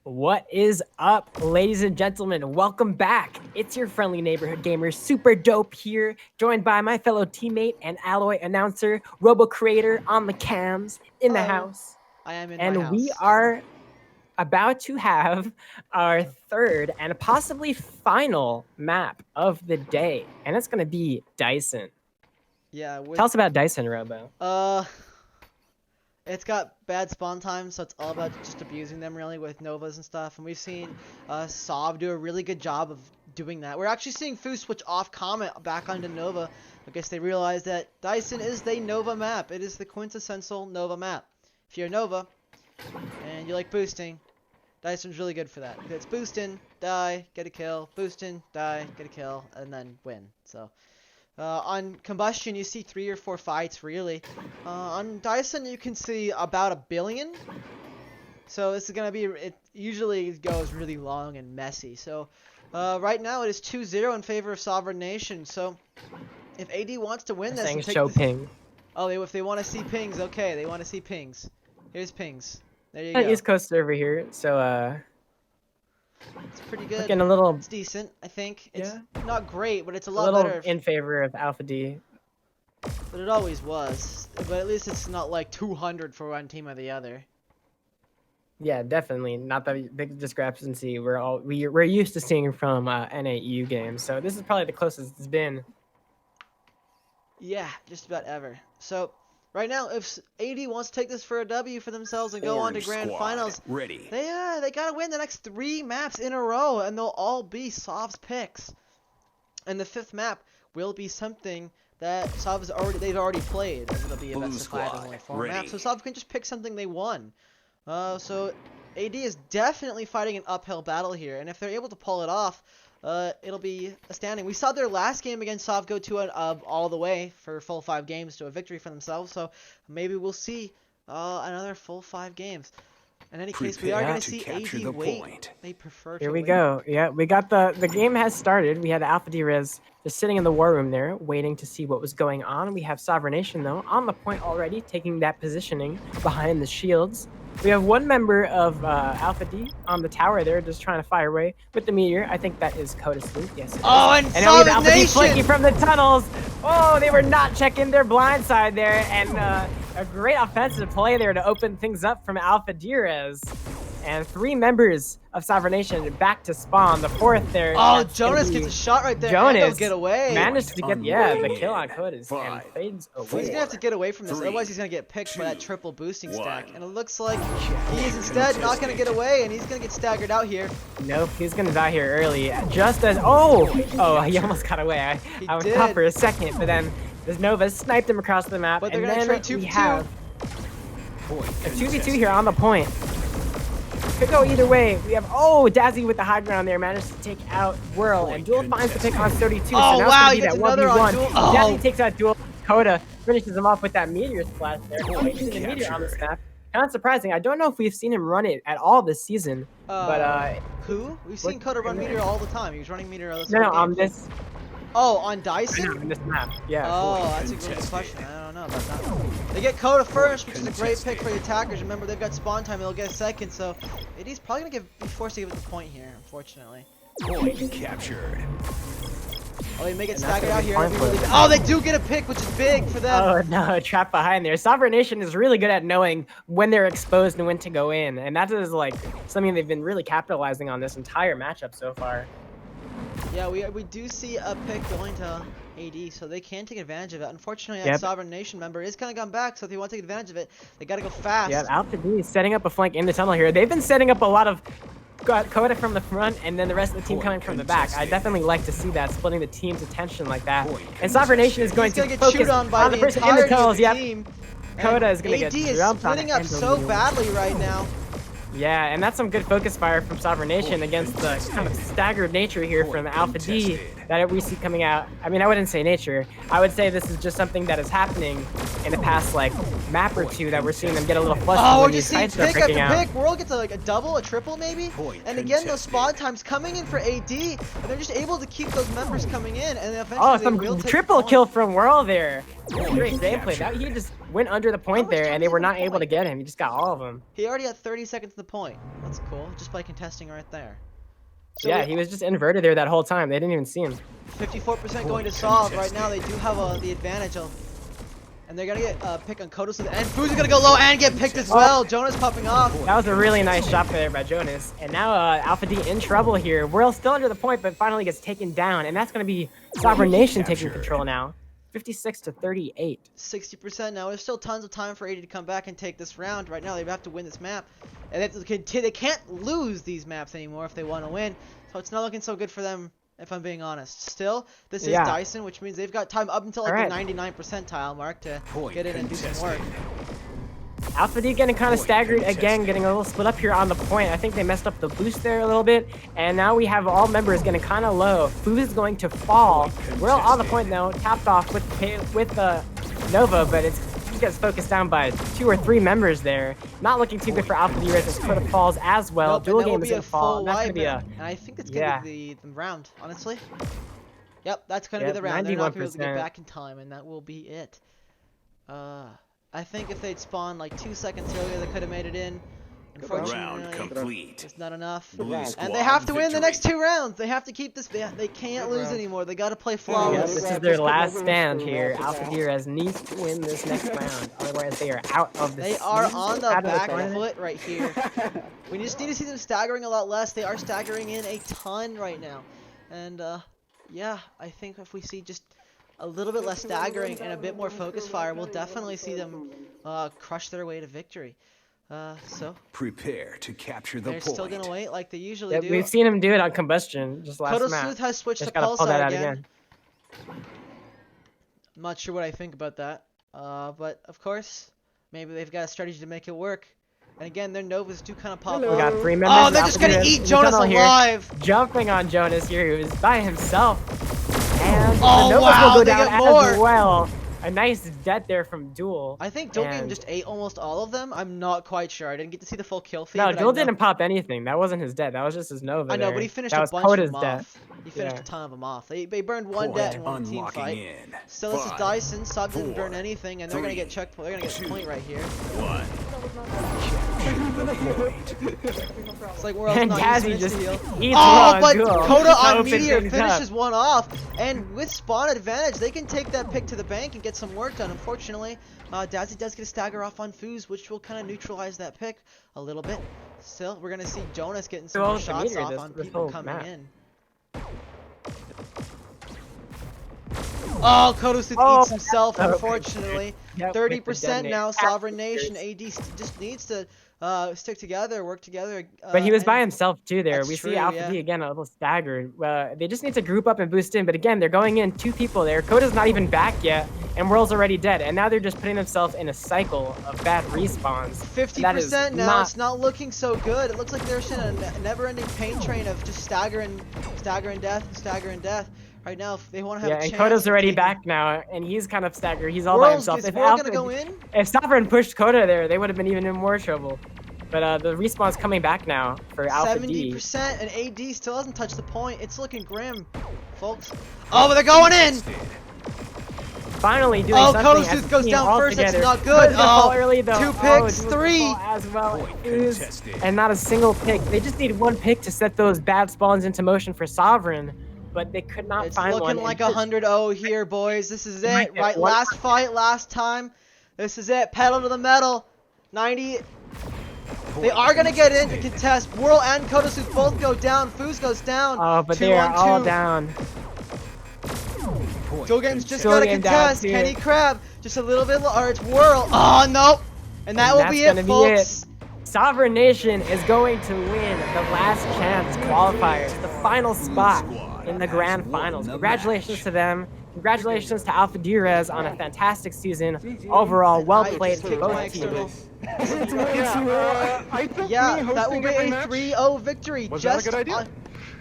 S2: What is up, ladies and gentlemen? Welcome back. It's your friendly neighborhood gamer, Super Dope here, joined by my fellow teammate and alloy announcer, Robo Creator on the cams in the house.
S1: I am in
S2: and
S1: my house.
S2: We are about to have our third and possibly final map of the day, and it's going to be Dyson.
S1: Yeah.
S2: Tell us about Dyson, Robo.
S1: It's got bad spawn time, so it's all about just abusing them really with Novas and stuff. And we've seen Sov do a really good job of doing that. We're actually seeing Fu switch off Comet back onto Nova. I guess they realized that Dyson is the Nova map. It is the quintessential Nova map. If you're Nova and you like boosting, Dyson's really good for that. It's boosting, die, get a kill, boosting, die, get a kill, and then win. So on Combustion, you see 3 or 4 fights, really. On Dyson, you can see about 1 billion. So this is going to be, it usually goes really long and messy. So right now, it is 2-0 in favor of Sovereign Nation. So if AD wants to win this...
S2: Saying show ping.
S1: Oh, if they want to see pings, okay, they want to see pings. Here's pings. There you go.
S2: East Coast server here, so
S1: It's pretty good.
S2: Looking a little,
S1: It's decent, I think. It's
S2: Yeah.
S1: not great, but it's a
S2: a
S1: lot
S2: little
S1: better.
S2: in favor of Alpha D.
S1: But it always was. But at least it's not like 200 for one team or the other.
S2: Yeah, definitely not the big discrepancy we're used to seeing from NAU games. So this is probably the closest it's been.
S1: Yeah, just about ever. So right now, if AD wants to take this for a W for themselves and go on to
S3: Orange
S1: grand
S3: squad,
S1: finals,
S3: ready.
S1: they gotta win the next 3 maps in a row, and they'll all be Sov's picks. And the 5th map will be something that they've already played, as it'll be a
S3: Blue
S1: best of 5
S3: squad,
S1: only 4
S3: ready.
S1: maps. So Sov can just pick something they won. So AD is definitely fighting an uphill battle here, and if they're able to pull it off, it'll be astounding. We saw their last game against Sov go to all the way for full 5 games to a victory for themselves, so maybe we'll see another full 5 games. In any case, we are
S3: Prepare
S1: going
S3: to
S1: to see
S3: capture
S1: AD
S3: the
S1: wait.
S3: point.
S1: They prefer
S2: Here
S1: to
S2: we
S1: wait.
S2: go. Yeah, we got the game has started. We had Alpha Derezz just sitting in the war room there, waiting to see what was going on. We have Sovereign Nation though on the point already, taking that positioning behind the shields. We have one member of Alpha D on the tower there, just trying to fire away with the meteor. I think that is Coda Sloop. Yes, it is.
S1: Oh, and
S2: now we have
S1: Sovereign
S2: Alpha D flanking
S1: Nation!
S2: from the tunnels. Oh, they were not checking their blind side there, and a great offensive play there to open things up from Alpha Derezz. And 3 members of Sovereign Nation back to spawn. The 4th there.
S1: Oh,
S2: that's gonna
S1: Jonas
S2: be
S1: gets a shot right there.
S2: Jonas
S1: And they'll get away.
S2: managed to get the
S3: Unloading
S2: kill on
S3: in.
S2: Coda and
S3: 5,
S2: fades away.
S1: He's gonna have to get away from this,
S3: 3,
S1: otherwise he's gonna get picked by that
S3: 2,
S1: triple boosting
S3: 1.
S1: stack. And it looks like he is instead not gonna get away, and he's gonna get staggered out here.
S2: Nope, he's gonna die here early. Just as he almost got away.
S1: He
S2: I was
S1: did.
S2: caught for a second, but then this Nova sniped him across the map.
S1: But they're
S2: and
S1: gonna
S2: then
S1: trade 2
S2: we
S1: for 2.
S2: have
S3: Point
S2: a 2v2
S3: contested.
S2: here on the point. Could go either way. We have Dazzy with the high ground there, managed to take out Whirl, and Duel finds the pick on 32. So
S1: Oh,
S2: now
S1: wow,
S2: it's
S1: he
S2: gonna
S1: gets
S2: be that
S1: another on
S2: 1v1.
S1: Duel.
S2: Dazzy
S1: Oh.
S2: takes out Duel. Coda finishes him off with that meteor splash there.
S3: Point
S2: Using the meteor on the
S3: captured.
S2: snap. Kind of surprising. I don't know if we've seen him run it at all this season, but
S1: Who? We've seen Coda run meteor all the time. He was running meteor all the
S2: no,
S1: time.
S2: on this
S1: Oh, on Dyson?
S2: in this map. Yeah.
S1: Oh,
S3: Point
S1: that's a good
S3: contested.
S1: question. I don't know about that. They get Coda first, which is a great pick for the attackers. Remember, they've got spawn time. They'll get a second, so AD's probably gonna be forced to give it the point here, unfortunately.
S3: Point captured.
S1: Oh, they may get
S2: And that's
S1: staggered
S2: gonna
S1: out
S2: be
S1: here.
S2: fine
S1: It'll
S2: for
S1: be
S2: them.
S1: really- Oh, they do get a pick, which is big for them.
S2: Oh no, trapped behind there. Sovereign Nation is really good at knowing when they're exposed and when to go in, and that is like something they've been really capitalizing on this entire matchup so far.
S1: Yeah, we do see a pick going to AD, so they can take advantage of it. Unfortunately, that
S2: Yep.
S1: Sovereign Nation member is kind of gone back, so if they want to take advantage of it, they got to go fast.
S2: Yeah, Alpha D is setting up a flank in the tunnel here. They've been setting up a lot of Coda from the front and then the rest of the team coming from the back. I definitely like to see that, splitting the team's attention like that. And Sovereign Nation is going
S1: He's gonna
S2: to
S1: get
S2: focus
S1: chewed on by
S2: the
S1: the
S2: person in
S1: entirety
S2: the tunnels.
S1: of the
S2: Yep.
S1: team.
S2: Coda
S1: And
S2: is gonna get
S1: AD is
S2: jumped on
S1: splitting up
S2: and
S1: so
S2: deleted.
S1: badly right now.
S2: Yeah, and that's some good focus fire from Sovereign Nation against the kind of staggered nature here from Alpha D that we see coming out. I mean, I wouldn't say nature. I would say this is just something that is happening in the past, like, map or two that we're seeing them get a little flustered
S1: Oh, we're
S2: when
S1: just
S2: these
S1: seeing
S2: fights are
S1: pick after
S2: breaking out.
S1: pick. World gets like a double, a triple maybe. And again, those spawn times coming in for AD, and they're just able to keep those members coming in, and eventually
S2: Oh,
S1: they
S2: some
S1: will take
S2: triple
S1: the point.
S2: kill from Whirl there. Great gameplay. That he just went under the point
S1: much
S2: there,
S1: time
S2: and they
S1: did
S2: were
S1: he
S2: not
S1: have
S2: able to
S1: point?
S2: get him. He just got all of them.
S1: He already had 30 seconds to the point. That's cool, just by contesting right there. So
S2: Yeah, he was just inverted there that whole time. They didn't even see him.
S1: 54% going to Solve. Right now they do have the advantage of, and they're gonna get pick on Kodos, and Fuzi's gonna go low and get picked as well. Jonas popping off.
S2: That was a really nice shot there by Jonas. And now Alpha D in trouble here. Whirl still under the point, but finally gets taken down. And that's going to be Sovereign Nation taking control now. 56 to 38.
S1: 60% now. There's still tons of time for AD to come back and take this round. Right now they have to win this map, and they can't lose these maps anymore if they want to win. So it's not looking so good for them, if I'm being honest. Still, this is
S2: Yeah.
S1: Dyson, which means they've got time up until like
S2: Alright.
S1: the 99 percentile mark to get in and do some work.
S2: Alpha D getting kind of staggered again, getting a little split up here on the point. I think they messed up the boost there a little bit. And now we have all members getting kind of low. Food is going to fall. We're all on the point though, tapped off with the Nova, but he gets focused down by 2 or 3 members there. Not looking too good for Alpha D as Coda falls as well.
S1: Nope, and
S2: Dual
S1: that will
S2: game is
S1: be
S2: going
S1: a
S2: to fall.
S1: full
S2: That's going
S1: wide
S2: to be a...
S1: map. And I think that's going to be the round, honestly. Yep, that's going to
S2: Yep,
S1: be the round. They're not going to be able to get
S2: 91%.
S1: back in time, and that will be it. I think if they'd spawned like 2 seconds earlier, they could have made it in.
S3: Round complete.
S1: it's not enough.
S3: Blue
S1: And
S3: squad
S1: they have to win the
S3: victory.
S1: next 2 rounds. They have to keep this. They can't lose anymore. They got to play
S2: Yep,
S1: flawless.
S2: this is their last stand here. Derezz needs to win this next round, otherwise they are out of the
S1: They are
S2: season,
S1: on the
S2: out of
S1: back
S2: tournament.
S1: foot right here. We just need to see them staggering a lot less. They are staggering in a ton right now. And, yeah, I think if we see just a little bit less staggering and a bit more focus fire, we'll definitely see them crush their way to victory. So
S3: Prepare to capture the
S1: they're
S3: point.
S1: still going to wait like they usually
S2: Yep,
S1: do.
S2: we've seen him do it on Combustion just last match.
S1: Kodosuth has switched
S2: Just
S1: to
S2: gotta pull that
S1: Pulsar
S2: out
S1: again. I'm not sure what I think about that. But of course, maybe they've got a strategy to make it work. And again, their Novas do kind of pop
S2: We
S1: up.
S2: got 3 members.
S1: Oh, they're
S2: of
S1: just gonna
S2: Derezz
S1: eat
S2: in the
S1: Jonas
S2: tunnel here.
S1: alive!
S2: Jumping on Jonas here, who is by himself. And
S1: Oh,
S2: the Novas
S1: wow,
S2: will go
S1: they
S2: down
S1: get more.
S2: as well. A nice death there from Duel.
S1: I think Duel
S2: And-
S1: just ate almost all of them. I'm not quite sure. I didn't get to see the full kill feed.
S2: No,
S1: but I
S2: Duel
S1: know-
S2: didn't pop anything. That wasn't his death. That was just his Nova.
S1: I know,
S2: there.
S1: but he finished
S2: that
S1: a
S2: was
S1: bunch
S2: Coda's
S1: of them
S2: death.
S1: off. He finished
S2: Yeah.
S1: a ton of them off. They burned one
S3: Point
S1: death in one team
S3: unlocking
S1: fight.
S3: in.
S1: So this is
S3: 5,
S1: Dyson. Sub didn't
S3: 4,
S1: burn anything, and they're gonna get checked. They're gonna get
S3: 2,
S1: the point right here.
S3: 1. Capture the point.
S1: It's like we're all
S2: And
S1: not
S2: Gazzy
S1: using
S2: just
S1: heal.
S2: eats
S1: Oh,
S2: one
S1: but
S2: Duel
S1: Coda
S2: to
S1: on
S2: open
S1: Meteor
S2: things
S1: finishes
S2: up.
S1: one off, and with spawn advantage, they can take that pick to the bank and get some work done. Unfortunately, Dazzy does get a stagger off on Fuse, which will kind of neutralize that pick a little bit. Still, we're gonna see Jonas getting some
S2: Well,
S1: more
S2: with the
S1: shots
S2: Meteor
S1: off
S2: this-
S1: on
S2: this
S1: people
S2: whole
S1: coming
S2: map.
S1: in. Oh, Kodosuth
S2: Oh,
S1: eats himself,
S2: okay.
S1: unfortunately.
S2: Yep, with the
S1: 30% now,
S2: detonate.
S1: Sovereign Nation. AD just needs to stick together, work together.
S2: But he was by
S1: and-
S2: himself too there.
S1: That's
S2: We
S1: true,
S2: see Alpha
S1: yeah.
S2: D again a little staggered. They just need to group up and boost in. But again, they're going in 2 people there. Coda's not even back yet, and World's already dead. And now they're just putting themselves in a cycle of bad respawns.
S1: 50% now.
S2: not-
S1: It's not looking so good. It looks like they're in a never-ending pain train of just staggering death. Right now, if they want to have
S2: Yeah,
S1: a
S2: and
S1: chance.
S2: Coda's
S1: of
S2: already
S1: taking-
S2: back now, and he's kind of staggered. He's all by
S1: World's,
S2: himself.
S1: is World gonna go in?
S2: If Sovereign pushed Coda there, they would have been even in more trouble. But the respawn's coming back now for Alpha D.
S1: 70%, and AD still hasn't touched the point. It's looking grim, folks. Oh, but they're going in!
S2: Finally doing
S1: Oh,
S2: something as
S1: Kodosuth
S2: a
S1: goes
S2: team
S1: down
S2: all
S1: first. That's
S2: together.
S1: not good.
S2: Coda's gonna fall
S1: Oh,
S2: early, though.
S1: 2
S2: Oh,
S1: picks,
S2: Duel's gonna
S1: 3.
S2: fall as well.
S3: Point
S2: Fuse,
S3: contested.
S2: and not a single pick. They just need 1 pick to set those bad spawns into motion for Sovereign, but they could not
S1: It's
S2: find one.
S1: looking like
S2: And
S1: 100-0 here, boys. This is
S2: might
S1: it.
S2: get
S1: Right,
S2: one-
S1: last fight, last time. This is it. Pedal to the metal. 90. They are gonna get in to contest. Whirl and Kodosuth both go down. Fuse goes down.
S2: Oh, but
S1: 2
S2: they are
S1: on
S2: all
S1: 2.
S2: down.
S3: Point
S1: Dogen's just
S3: contested.
S1: gotta
S2: Dogen down
S1: contest.
S2: too.
S1: Kenny Crab just a little bit, or it's Whirl. Oh no, and that
S2: And
S1: will be
S2: that's
S1: it,
S2: gonna be
S1: folks.
S2: Sovereign Nation is going to win the last chance qualifiers, the final spot in the grand finals. Congratulations to them. Congratulations to Alpha Derezz on a fantastic season. Overall, well
S1: I
S2: played
S1: just
S2: for
S1: kicked my
S2: both
S1: external.
S2: teams.
S4: I think
S1: Yeah,
S4: me
S1: that will
S4: hosting
S1: be
S4: every
S1: a
S4: match
S1: 3-0 victory.
S4: Was that a
S1: just
S4: good idea?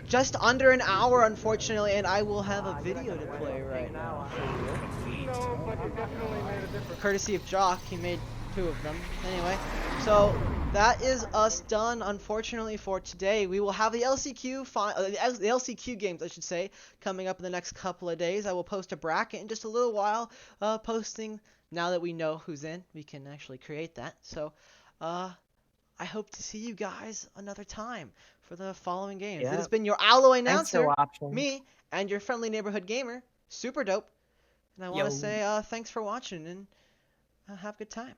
S1: just under an hour, unfortunately, and I will have a video to play right now.
S4: No, but it definitely made a difference.
S1: Courtesy of Jock, he made 2 of them. Anyway, so that is us done, unfortunately, for today. We will have the LCQ the LCQ games, I should say, coming up in the next couple of days. I will post a bracket in just a little while, posting now that we know who's in. We can actually create that. So, I hope to see you guys another time for the following games.
S2: Yeah.
S1: It has been your alloy
S2: Thanks for
S1: announcer,
S2: watching.
S1: me, and your friendly neighborhood gamer, Super Dope. And I want
S2: Yo.
S1: to say thanks for watching and have a good time.